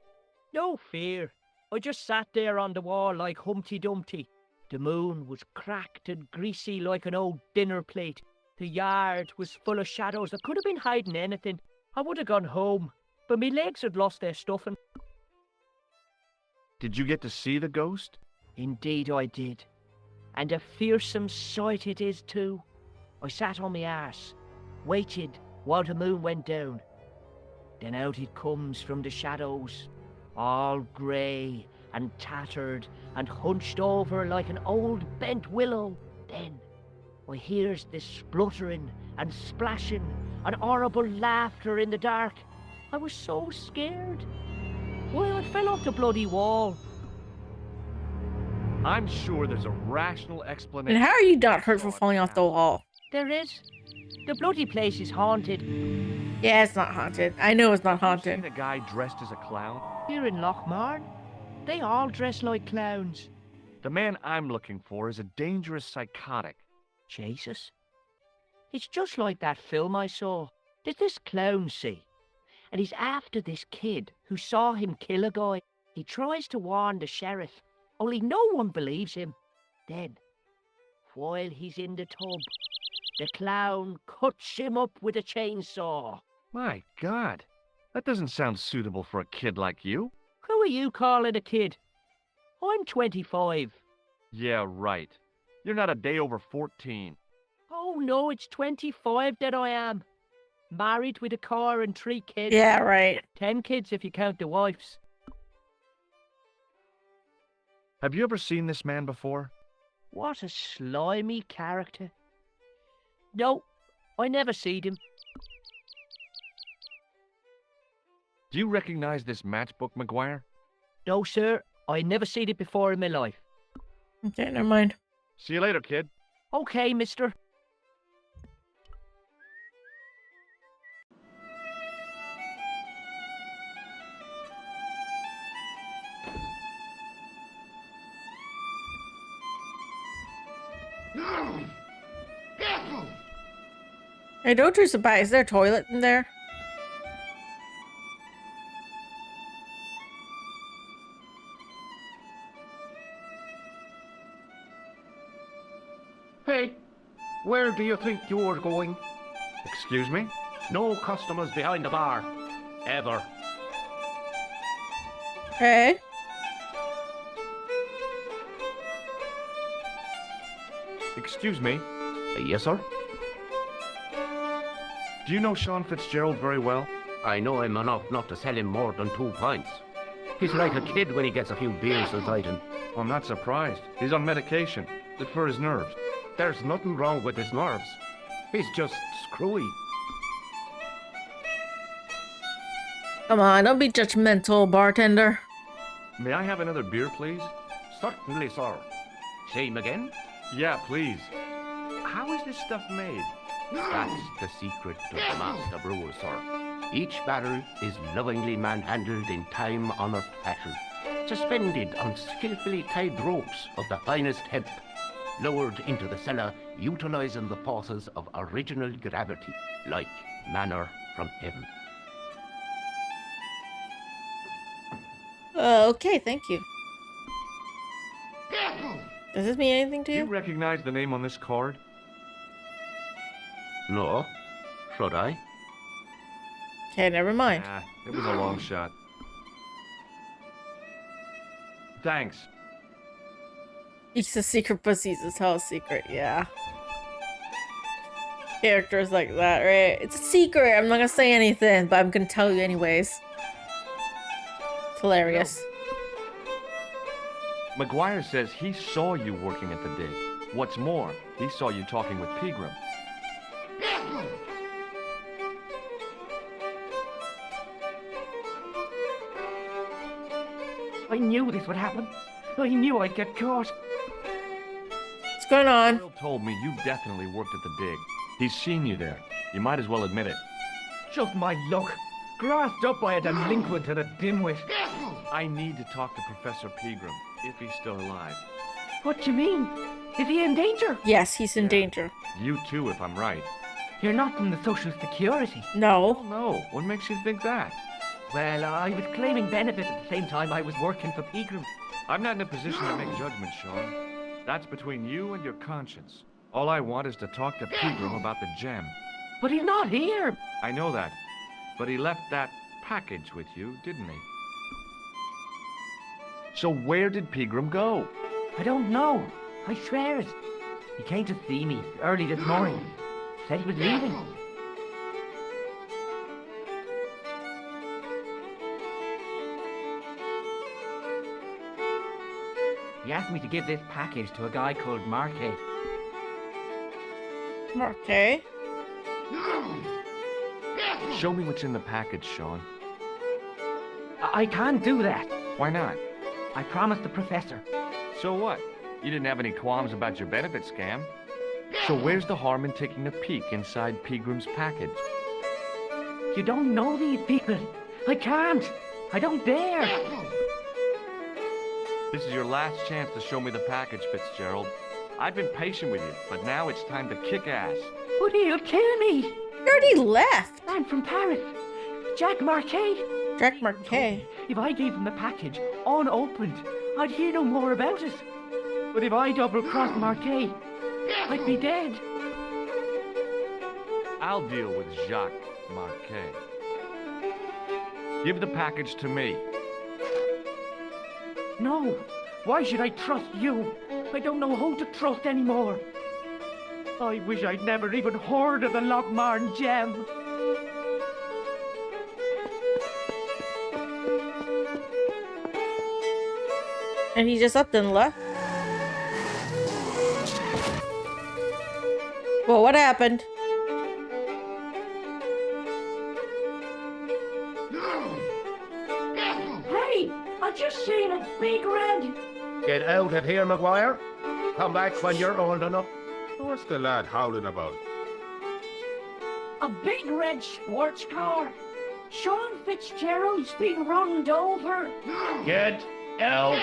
No fear. I just sat there on the wall like Humpty Dumpty. The moon was cracked and greasy like an old dinner plate. The yard was full of shadows. I could have been hiding anything. I would have gone home, but my legs had lost their stuffing. Did you get to see the ghost? Indeed I did. And a fearsome sight it is too. I sat on my arse, waited while the moon went down. Then out it comes from the shadows, all grey and tattered and hunched over like an old bent willow. Then I hears this spluttering and splashing and horrible laughter in the dark. I was so scared. Why, I fell off the bloody wall. I'm sure there's a rational explanation. And how are you not hurt from falling off the wall? There is. The bloody place is haunted. Yeah, it's not haunted. I know it's not Seen haunted. a guy dressed as a clown? Here in Lochmarn, they all dress like clowns. The man I'm looking for is a dangerous psychotic. Jesus. It's just like that film I saw. There's this clown, see? And he's after this kid who saw him kill a guy. He tries to warn the sheriff, only no one believes him. Then, while he's in the tub, the clown cuts him up with a chainsaw. My God, that doesn't sound suitable for a kid like you. Who are you calling a kid? I'm 25. Yeah, right. You're not a day over 14. Oh no, it's 25 that I am. Married with a car and 3 kids. Yeah, right. 10 kids if you count the wives. Have you ever seen this man before? What a slimy character. No, I never seed him. Do you recognize this matchbook, McGuire? No, sir, I never seed it before in my life. Okay, never mind. See you later, kid. Okay, mister. Hey, don't you surprise. Is there a toilet in there? Hey, where do you think you're going? Excuse me? No customers behind the bar. Ever. Hey. Excuse me? Yes, sir? Do you know Sean Fitzgerald very well? I know him enough not to sell him more than 2 pints. He's like a kid when he gets a few beers inside him. Well, I'm not surprised. He's on medication. It's for his nerves. There's nothing wrong with his nerves. He's just screwy. Come on, don't be judgmental, bartender. May I have another beer, please? Certainly, sir. Same again? Yeah, please. How is this stuff made? That's the secret of the master brewer, sir. Each barrel is lovingly manhandled in time-honored fashion, suspended on skillfully tied ropes of the finest hemp, lowered into the cellar, utilizing the forces of original gravity, like manna from heaven. Okay, thank you. Does this mean anything to Do you you? recognize the name on this card? No, should I? Okay, never mind. Nah, it was a long shot. Thanks. It's a secret pussy, it's a hell secret, yeah. Characters like that, right? It's a secret, I'm not gonna say anything, but I'm gonna tell you anyways. It's hilarious. McGuire says he saw you working at the dig. What's more, he saw you talking with Pegram. I knew this would happen. I knew I'd get caught. What's going on? Bill told me you definitely worked at the dig. He's seen you there. You might as well admit it. Just my luck. Grasped up by a delinquent and a dimwit. I need to talk to Professor Pegram, if he's still alive. What do you mean? Is he in danger? Yes, he's in danger. You too, if I'm right. You're not from the Social Security. No. No, what makes you think that? Well, I was claiming benefit at the same time I was working for Pegram. I'm not in a position to make judgments, Sean. That's between you and your conscience. All I want is to talk to Pegram about the gem. But he's not here. I know that. But he left that package with you, didn't he? So where did Pegram go? I don't know. I swear it. He came to see me early this morning. Said he was leaving. He asked me to give this package to a guy called Marquet. Okay. Show me what's in the package, Sean. I can't do that. Why not? I promised the professor. So what? You didn't have any qualms about your benefit scam. So where's the harm in taking a peek inside Pegram's package? You don't know these people. I can't. I don't dare. This is your last chance to show me the package, Fitzgerald. I've been patient with you, but now it's time to kick ass. But he'll kill me. He already left. I'm from Paris. Jack Marquet. Jack Marquet. If I gave him the package unopened, I'd hear no more about it. But if I double-crossed Marquet, I'd be dead. I'll deal with Jacques Marquet. Give the package to me. No. Why should I trust you? I don't know who to trust anymore. I wish I'd never even heard of the Lochmarn gem. And he just up and left. Well, what happened? Hey, I just seen a big red. Get out of here, Maguire. Come back when you're old enough. What's the lad howling about? A big red sports car. Sean Fitzgerald's been run over. Get out.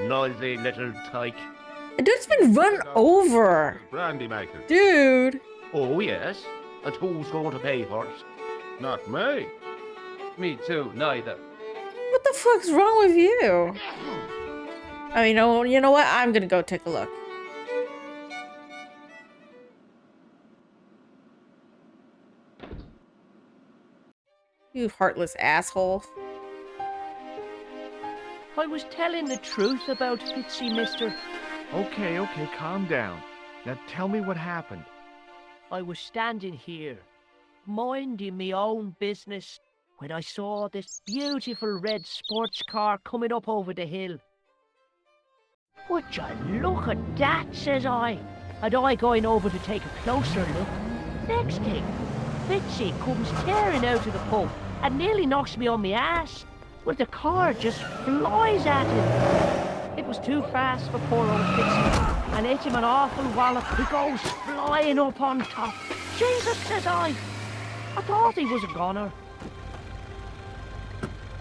Noisy little tyke. The dude's been run over. Brandy maker. Dude. Oh, yes. And who's going to pay for it? Not me. Me too, neither. What the fuck's wrong with you? I mean, you know what? I'm gonna go take a look. You heartless asshole. I was telling the truth about Fitzy, mister. Okay, calm down. Now tell me what happened. I was standing here, minding me own business, when I saw this beautiful red sports car coming up over the hill. Would you look at that, says I. And I going over to take a closer look. Next thing, Fitzy comes tearing out of the pub and nearly knocks me on my ass. Well, the car just flies at him. It was too fast for poor old Fitzy, and hit him an awful wallop. He goes flying up on top. Jesus, says I thought he was a goner.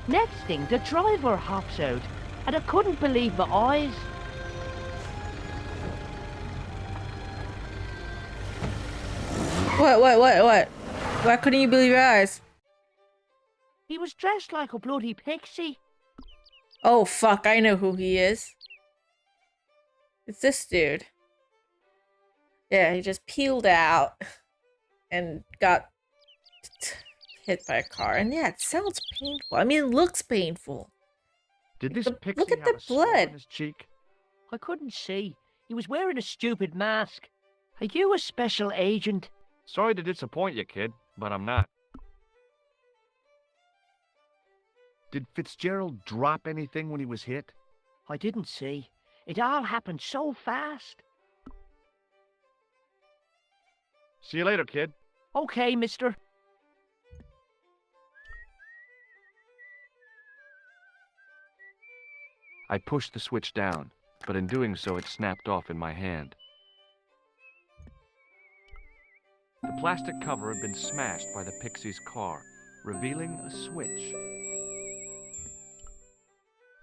Next thing, the driver hops out, and I couldn't believe my eyes. What? Why couldn't you believe your eyes? He was dressed like a bloody pixie. Oh, fuck, I know who he is. It's this dude. Yeah, he just peeled out and got hit by a car. And yeah, it sounds painful. I mean, it looks painful. Did this pixie Look at have the a scar blood. on his cheek? I couldn't see. He was wearing a stupid mask. Are you a special agent? Sorry to disappoint you, kid, but I'm not. Did Fitzgerald drop anything when he was hit? I didn't see. It all happened so fast. See you later, kid. Okay, mister. I pushed the switch down, but in doing so it snapped off in my hand. The plastic cover had been smashed by the Pixie's car, revealing a switch.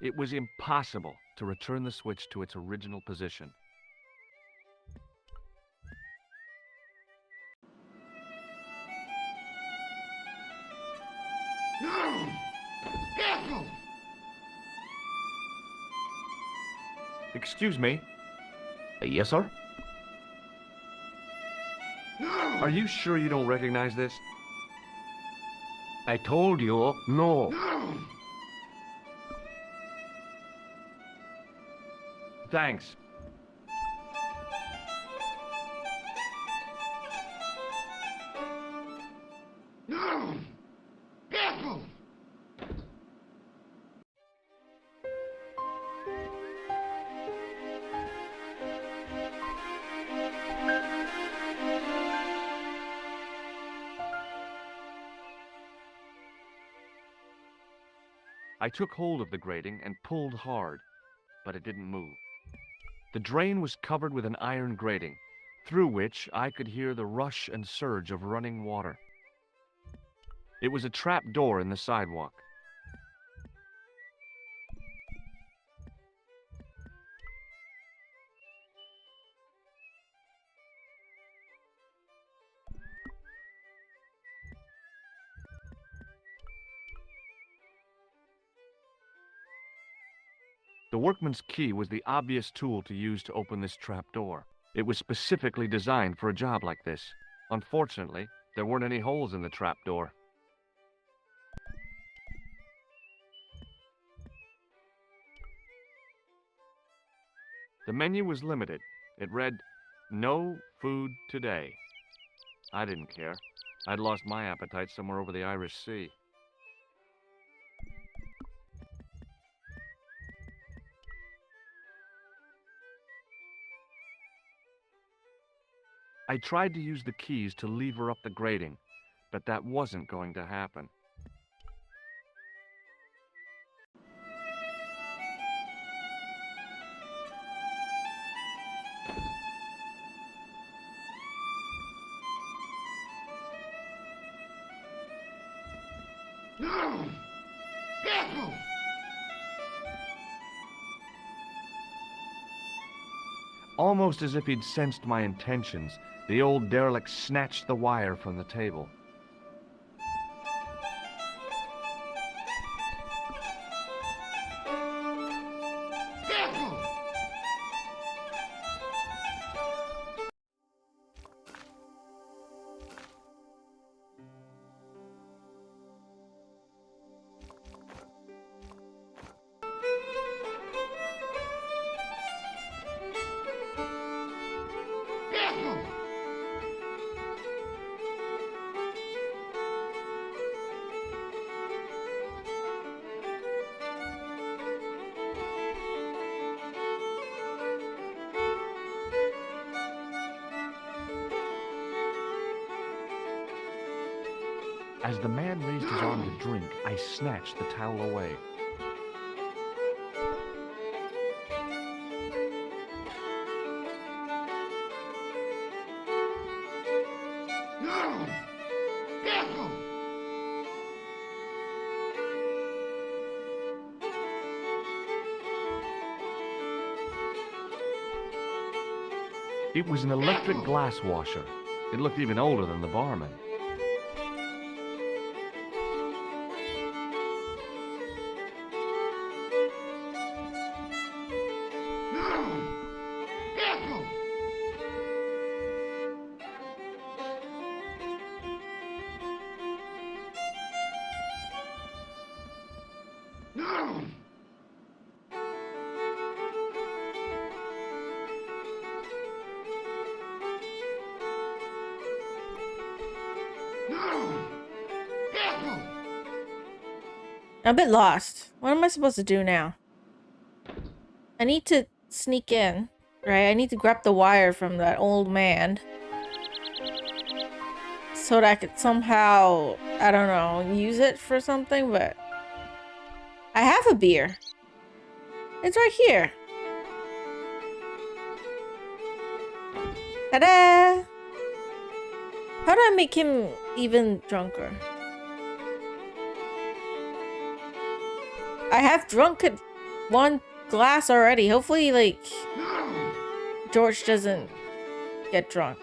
It was impossible to return the switch to its original position. Excuse me, Yes, sir? are you sure you don't recognize this? I told you, no. Thanks. I took hold of the grating and pulled hard, but it didn't move. The drain was covered with an iron grating, through which I could hear the rush and surge of running water. It was a trap door in the sidewalk. The workman's key was the obvious tool to use to open this trap door. It was specifically designed for a job like this. Unfortunately, there weren't any holes in the trap door. The menu was limited. It read, "No food today." I didn't care. I'd lost my appetite somewhere over the Irish Sea. I tried to use the keys to lever up the grating, but that wasn't going to happen. Almost as if he'd sensed my intentions, the old derelict snatched the wire from the table. As the man raised his arm to drink, I snatched the towel away. It was an electric glass washer. It looked even older than the barman. I'm a bit lost. What am I supposed to do now? I need to sneak in, right? I need to grab the wire from that old man so that I could somehow, I don't know, use it for something, but I have a beer. It's right here. Ta-da! How do I make him even drunker? I have drunk it one glass already. Hopefully, like, George doesn't get drunk.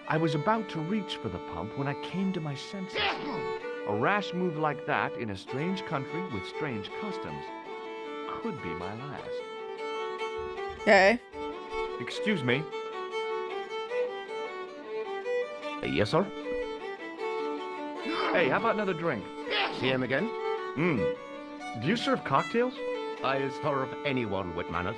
I was about to reach for the pump when I came to my senses. A rash move like that in a strange country with strange customs could be my last. Okay. Excuse me. Yes, sir? Hey, how about another drink? See him again? Do you serve cocktails? I'll serve anyone with manners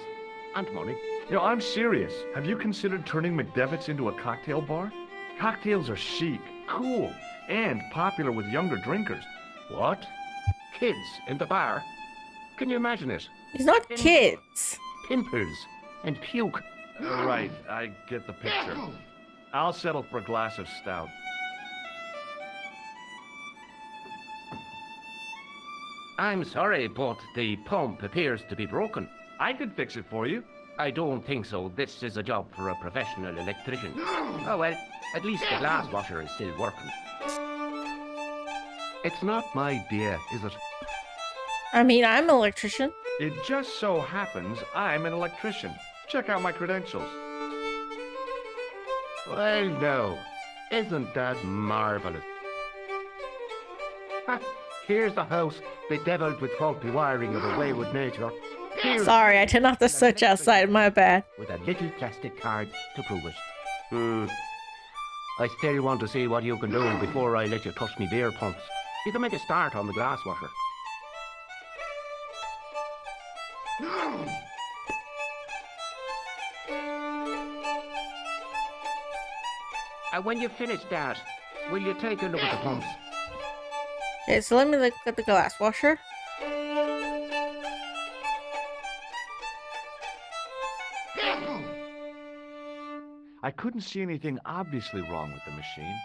and money. You know, I'm serious. Have you considered turning McDevitt's into a cocktail bar? Cocktails are chic, cool, and popular with younger drinkers. What? Kids in the bar? Can you imagine it? He's not kids. Pimples and puke. Right, I get the picture. I'll settle for a glass of stout. I'm sorry, but the pump appears to be broken. I could fix it for you. I don't think so. This is a job for a professional electrician. Oh, well, at least the glass washer is still working. It's not my dear, is it? I mean, I'm an electrician. It just so happens I'm an electrician. Check out my credentials. Well, no. Isn't that marvelous? Ha, here's the house bedeviled with faulty wiring of a wayward nature. Here's Sorry, I did not have to search outside. My bad. with a little plastic card to prove it. I still want to see what you can do before I let you touch me beer pumps. You can make a start on the glass washer. And when you finish that, will you take a look at the pumps? Okay, so let me look at the glass washer. I couldn't see anything obviously wrong with the machine.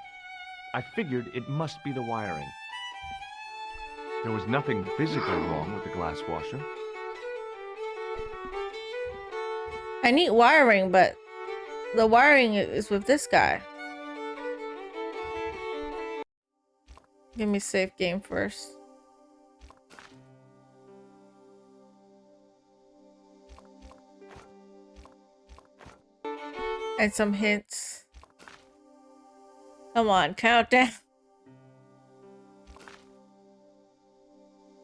I figured it must be the wiring. There was nothing physically wrong with the glass washer. I need wiring, but the wiring is with this guy. Give me save game first. And some hints. Come on, countdown.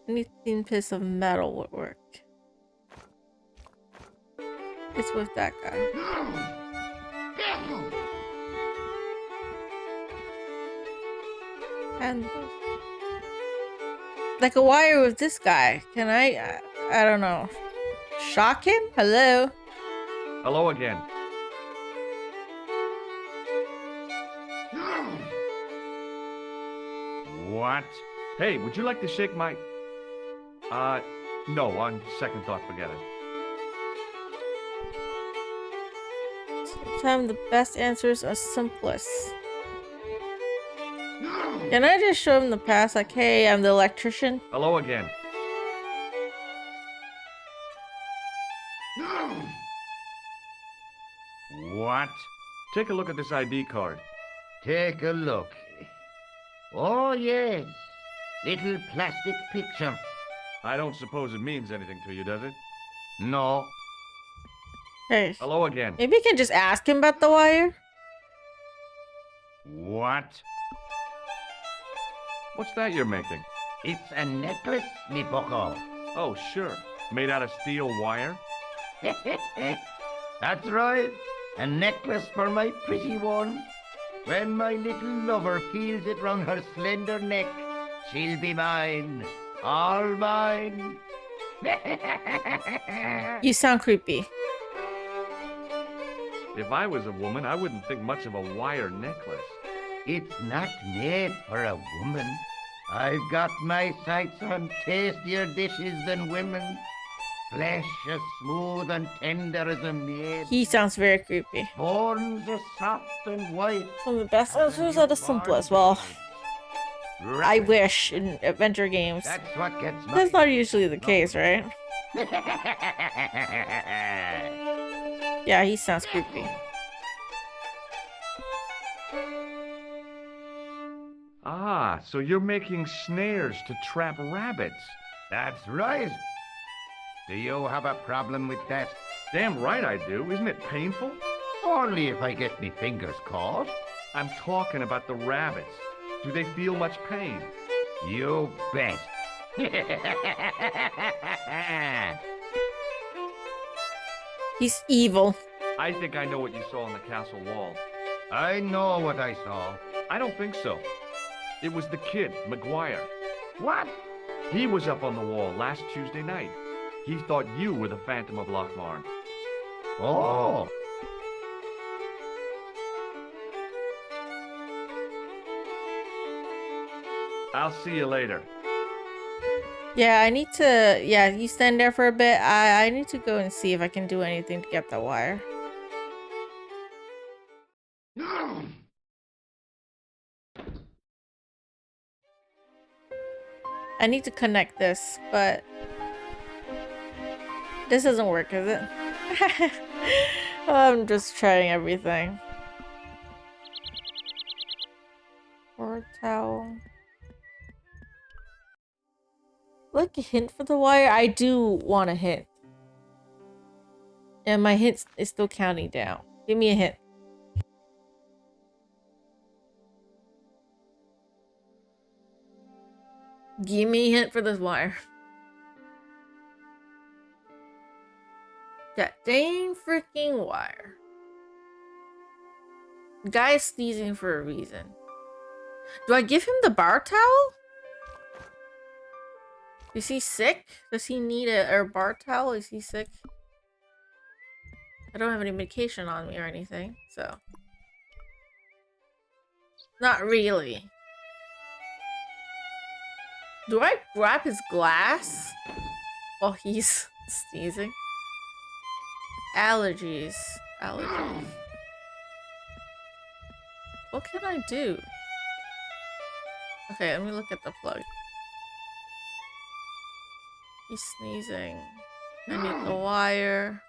Any thin piece of metal would work. It's with that guy. And like a wire with this guy. Can I don't know. Shock him? Hello? Hello again. What? Hey, would you like to shake my... no, on second thought, forget it. Sometimes the best answers are simplest. Can I just show him the past? Like, hey, I'm the electrician. Hello again. What? Take a look at this ID card. Take a look. Oh, yes. Little plastic picture. I don't suppose it means anything to you, does it? No. Hey, Hello again. maybe you can just ask him about the wire. What? What's that you're making? It's a necklace, me bucko. Oh, sure. Made out of steel wire? That's right. A necklace for my pretty one. When my little lover peels it round her slender neck, she'll be mine. All mine. You sound creepy. If I was a woman, I wouldn't think much of a wire necklace. It's not made for a woman. I've got my sights on tastier dishes than women. Flesh as smooth and tender as a maid. He sounds very creepy. Bones as soft and white. Some of the best answers are the simplest. Well, I wish in adventure games. That's what gets my... That's not usually the case, right? Yeah, he sounds creepy. Ah, so you're making snares to trap rabbits. That's right. Do you have a problem with that? Damn right I do. Isn't it painful? Only if I get me fingers caught. I'm talking about the rabbits. Do they feel much pain? You bet. He's evil. I think I know what you saw on the castle wall. I know what I saw. I don't think so. It was the kid, McGuire. What? He was up on the wall last Tuesday night. He thought you were the Phantom of Lochmarn. Oh. I'll see you later. Yeah, I need to... Yeah, you stand there for a bit. I need to go and see if I can do anything to get the wire. I need to connect this, but... This doesn't work, is it? I'm just trying everything. Or towel. Like a hint for the wire? I do want a hint. And my hint is still counting down. Give me a hint. Give me a hint for this wire. That dang freaking wire. The guy is sneezing for a reason. Do I give him the bar towel? Is he sick? Does he need a bar towel? Is he sick? I don't have any medication on me or anything, so. Not really. Do I grab his glass while he's sneezing? Allergies. Allergies. What can I do? Okay, let me look at the plug. He's sneezing. I need the wire.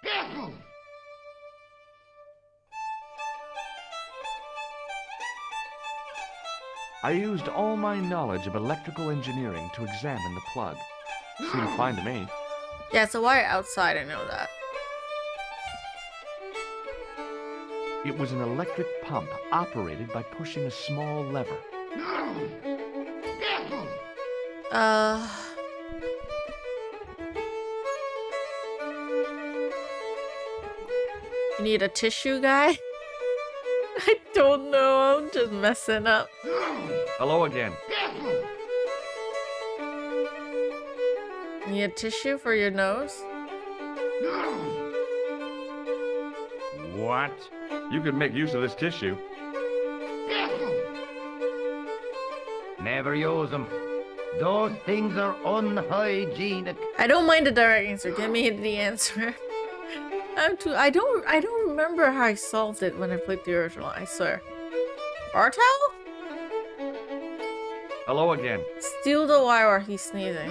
I used all my knowledge of electrical engineering to examine the plug. Seemed fine to me. Yeah, it's a wire outside, I know that. It was an electric pump operated by pushing a small lever. You need a tissue, guy? I don't know, I'm just messing up. Hello again. Need a tissue for your nose? What? You could make use of this tissue. Never use them. Those things are unhygienic. I don't mind the direct answer. Give me the answer. I don't remember how I solved it when I played the original, I swear. Bar towel? Hello again. Steal the wire while he's sneezing.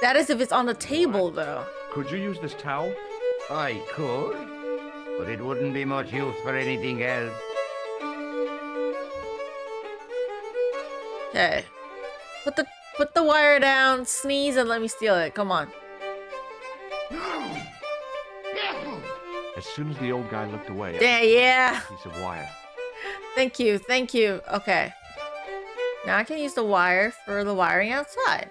That is if it's on the table, though. Could you use this towel? I could, but it wouldn't be much use for anything else. Okay. Put the wire down, sneeze, and let me steal it. Come on. As soon as the old guy looked away, Yeah. piece of wire. Thank you. Okay. Now I can use the wire for the wiring outside.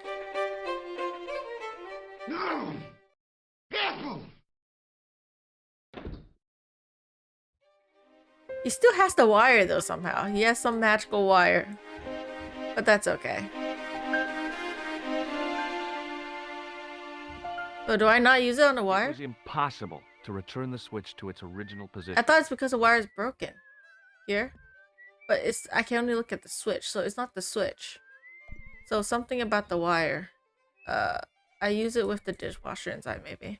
He still has the wire though somehow. He has some magical wire. But that's okay. So do I not use it on the It wire? was impossible to return the switch to its original position. I thought it's because the wire is broken. Here. But I can only look at the switch, so it's not the switch. So something about the wire. I use it with the dishwasher inside maybe.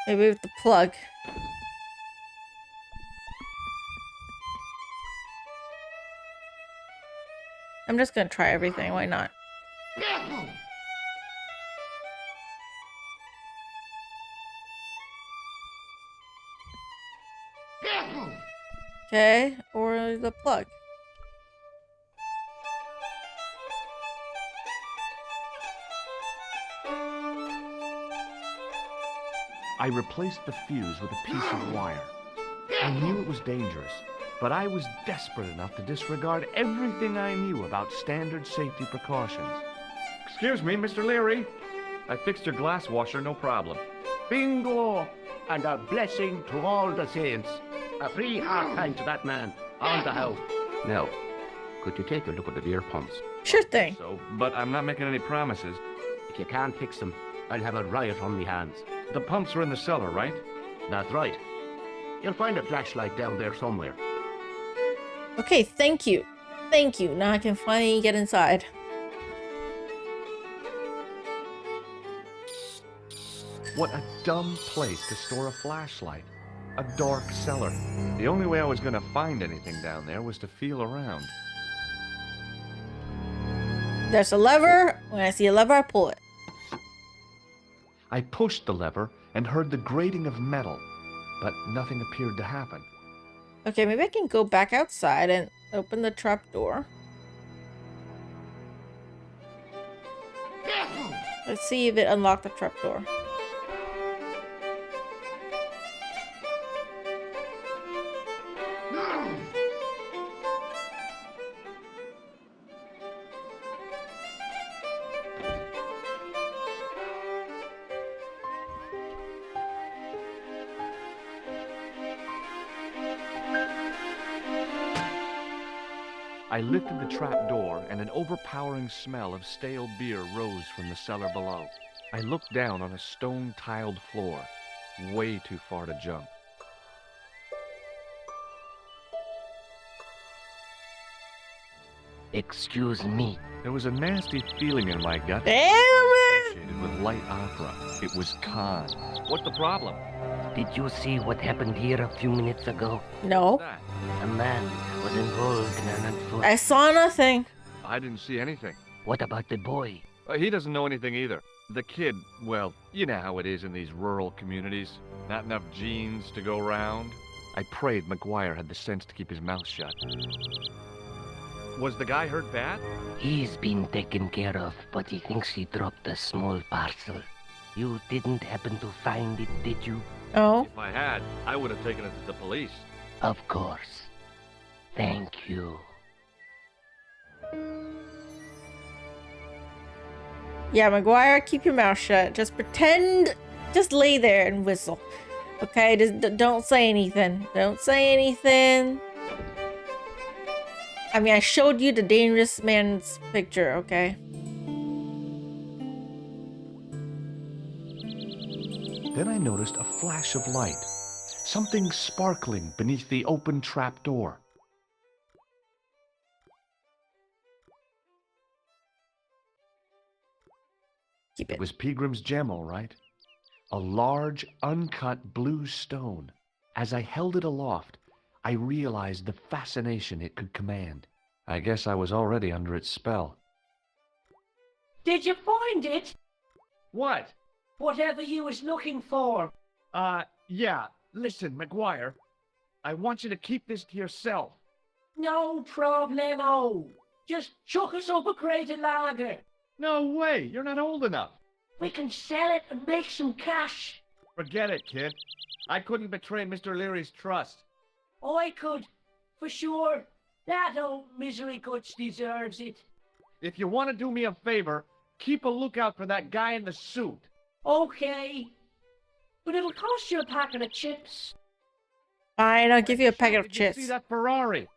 Maybe with the plug. I'm just gonna try everything. Why not? Okay, or the plug. I replaced the fuse with a piece of wire. I knew it was dangerous, but I was desperate enough to disregard everything I knew about standard safety precautions. Excuse me, Mr. Leary. I fixed your glass washer, no problem. Bingo! And a blessing to all the saints. A free half pint to that man on the house. Now, could you take a look at the beer pumps? Sure thing. So, but I'm not making any promises. If you can't fix them, I'll have a riot on me hands. The pumps are in the cellar, right? That's right. You'll find a flashlight down there somewhere. Okay, thank you. Thank you. Now I can finally get inside. What a dumb place to store a flashlight. A dark cellar. The only way I was going to find anything down there was to feel around. There's a lever. When I see a lever, I pull it. I pushed the lever and heard the grating of metal, but nothing appeared to happen. Okay, maybe I can go back outside and open the trap door. Let's see if it unlocked the trap door. I lifted the trap door, and an overpowering smell of stale beer rose from the cellar below. I looked down on a stone-tiled floor, way too far to jump. Excuse me. There was a nasty feeling in my gut Damn it! associated with light opera. It was Khan. What's the problem? Did you see what happened here a few minutes ago? No. That? A man was involved in an unfortunate... I saw nothing. I didn't see anything. What about the boy? He doesn't know anything either. The kid, well, you know how it is in these rural communities. Not enough genes to go round. I prayed McGuire had the sense to keep his mouth shut. Was the guy hurt bad? He's been taken care of, but he thinks he dropped a small parcel. You didn't happen to find it, did you? Oh. If I had, I would have taken it to the police. Of course. Thank you. Yeah, McGuire, keep your mouth shut. Just pretend. Just lay there and whistle. Okay? Just don't say anything. Don't say anything. I mean, I showed you the dangerous man's picture, okay? Then I noticed a flash of light. Something sparkling beneath the open trap door. Keep It it. was Peagram's gem, all right. A large, uncut blue stone. As I held it aloft, I realized the fascination it could command. I guess I was already under its spell. Did you find it? What? Whatever you was looking for. Yeah. Listen, McGuire. I want you to keep this to yourself. No problemo. Just chuck us up a crate of lager. No way. You're not old enough. We can sell it and make some cash. Forget it, kid. I couldn't betray Mr. Leary's trust. I could, for sure. That old misery guts deserves it. If you want to do me a favor, keep a lookout for that guy in the suit. Okay. But it'll cost you a packet of chips. Fine, I'll give you a packet of Did you chips. see that Ferrari?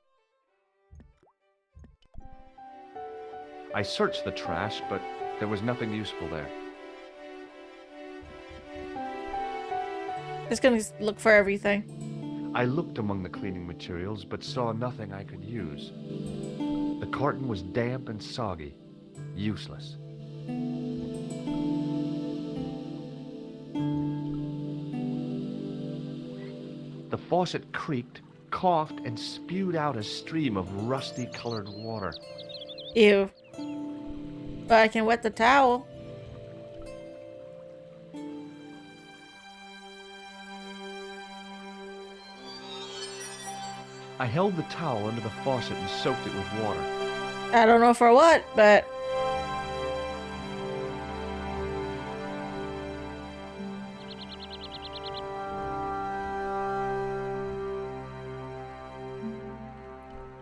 I searched the trash, but there was nothing useful there. Just gonna look for everything. I looked among the cleaning materials, but saw nothing I could use. The carton was damp and soggy. Useless. The faucet creaked, coughed, and spewed out a stream of rusty-colored water. Ew. But I can wet the towel. I held the towel under the faucet and soaked it with water. I don't know for what, but...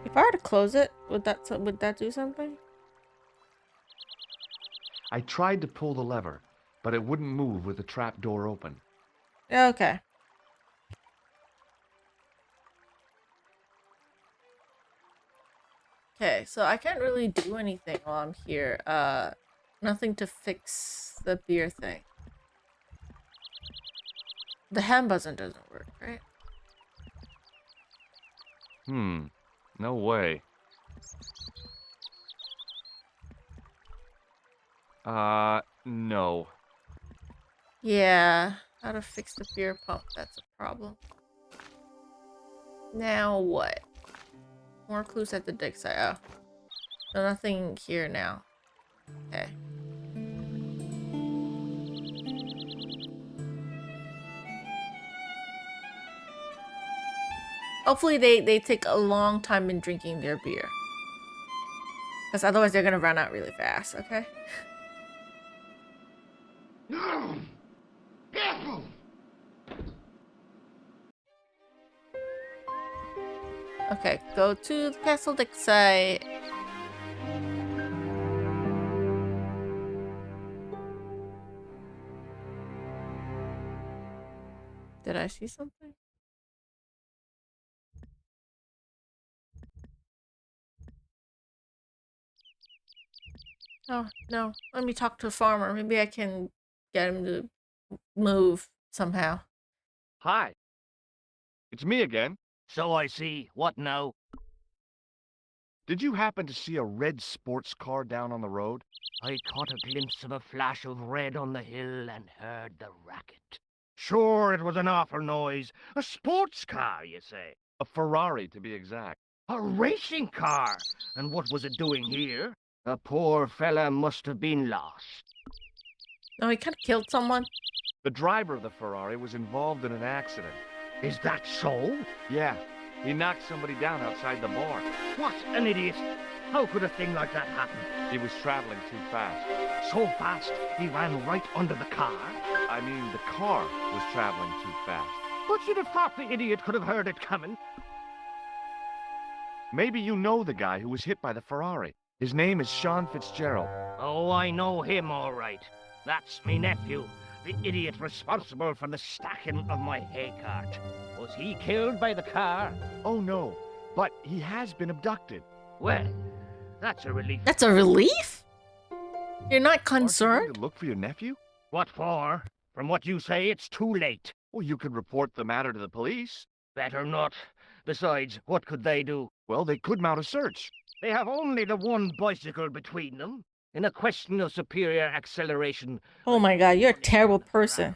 If I were to close it, would that do something? I tried to pull the lever, but it wouldn't move with the trap door open. Okay. Okay, so I can't really do anything while I'm here. Nothing to fix the beer thing. The hand button doesn't work, right? No way. No. Yeah, how to fix the beer pump, that's a problem. Now what? More clues at the dig site. Oh. So nothing here now. Okay. Hopefully they take a long time in drinking their beer. Because otherwise they're gonna run out really fast, okay? Okay, go to the castle dig site. Did I see something? Oh, no. Let me talk to a farmer. Maybe I can get him to move somehow. Hi. It's me again. So I see. What now? Did you happen to see a red sports car down on the road? I caught a glimpse of a flash of red on the hill and heard the racket. Sure, it was an awful noise. A sports car, you say? A Ferrari, to be exact. A racing car? And what was it doing here? The poor fella must have been lost. Oh, he kind of killed someone. The driver of the Ferrari was involved in an accident. Is that so? Yeah, he knocked somebody down outside the bar. What an idiot! How could a thing like that happen? He was traveling too fast. So fast, he ran right under the car? I mean, the car was traveling too fast. But you'd have thought the idiot could have heard it coming. Maybe you know the guy who was hit by the Ferrari. His name is Sean Fitzgerald. Oh, I know him all right. That's me nephew, the idiot responsible for the stacking of my hay cart. Was he killed by the car? Oh no, but he has been abducted. Well, that's a relief. That's a relief? You're not Aren't you going concerned? to look for your nephew? What for? From what you say, it's too late. Well, you could report the matter to the police. Better not. Besides, what could they do? Well, they could mount a search. They have only the one bicycle between them. In a question of superior acceleration... Oh my god, you're a terrible person.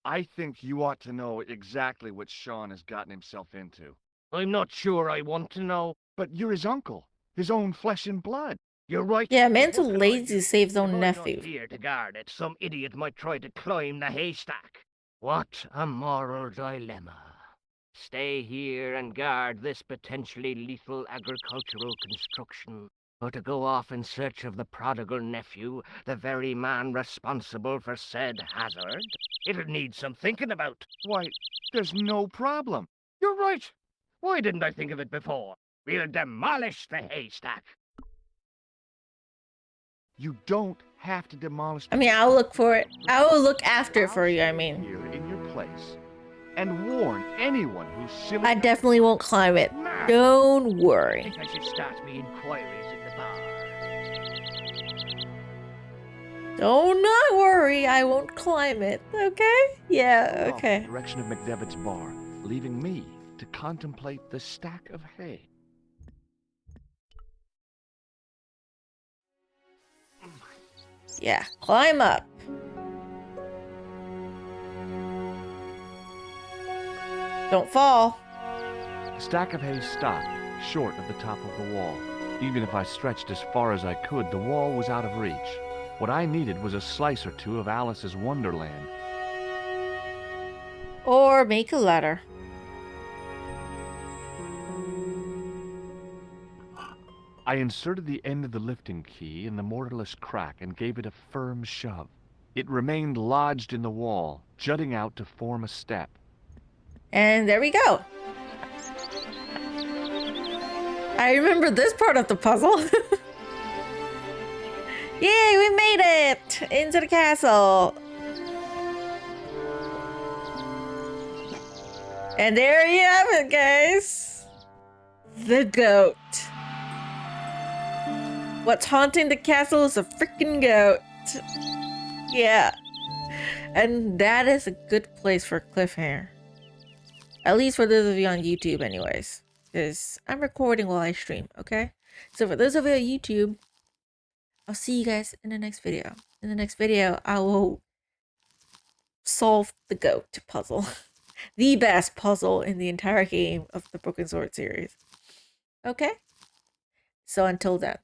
I think you ought to know exactly what Sean has gotten himself into. I'm not sure I want to know. But you're his uncle, his own flesh and blood. You're right. Yeah, man's What can I lazy do? to save his If own I'm nephew. not here to guard it, some idiot might try to climb the haystack. What a moral dilemma. Stay here and guard this potentially lethal agricultural construction, or to go off in search of the prodigal nephew, the very man responsible for said hazard? It'll need some thinking about. Why, there's no problem. You're right. Why didn't I think of it before? We'll demolish the haystack. You don't have to demolish the I mean, I'll look for it. I will look after it for you, I mean. here in your place and warn anyone who's silly. I definitely won't climb it. Nah. Don't I worry. think I should start me inquiries at the bar. Don't not worry, I won't climb it, okay? Yeah, Off okay. in the direction of McDevitt's bar, leaving me to contemplate the stack of hay. Yeah, climb up. Don't fall. The stack of hay stopped, short of the top of the wall. Even if I stretched as far as I could, the wall was out of reach. What I needed was a slice or two of Alice's Wonderland. Or make a ladder. I inserted the end of the lifting key in the mortarless crack and gave it a firm shove. It remained lodged in the wall, jutting out to form a step. And there we go. I remember this part of the puzzle. Yay, we made it! Into the castle. And there you have it, guys. The goat. What's haunting the castle is a freaking goat. Yeah. And that is a good place for a cliffhanger. At least for those of you on YouTube anyways. Because I'm recording while I stream, okay? So for those of you on YouTube, I'll see you guys in the next video. In the next video, I will solve the goat puzzle. The best puzzle in the entire game of the Broken Sword series. Okay? So until then.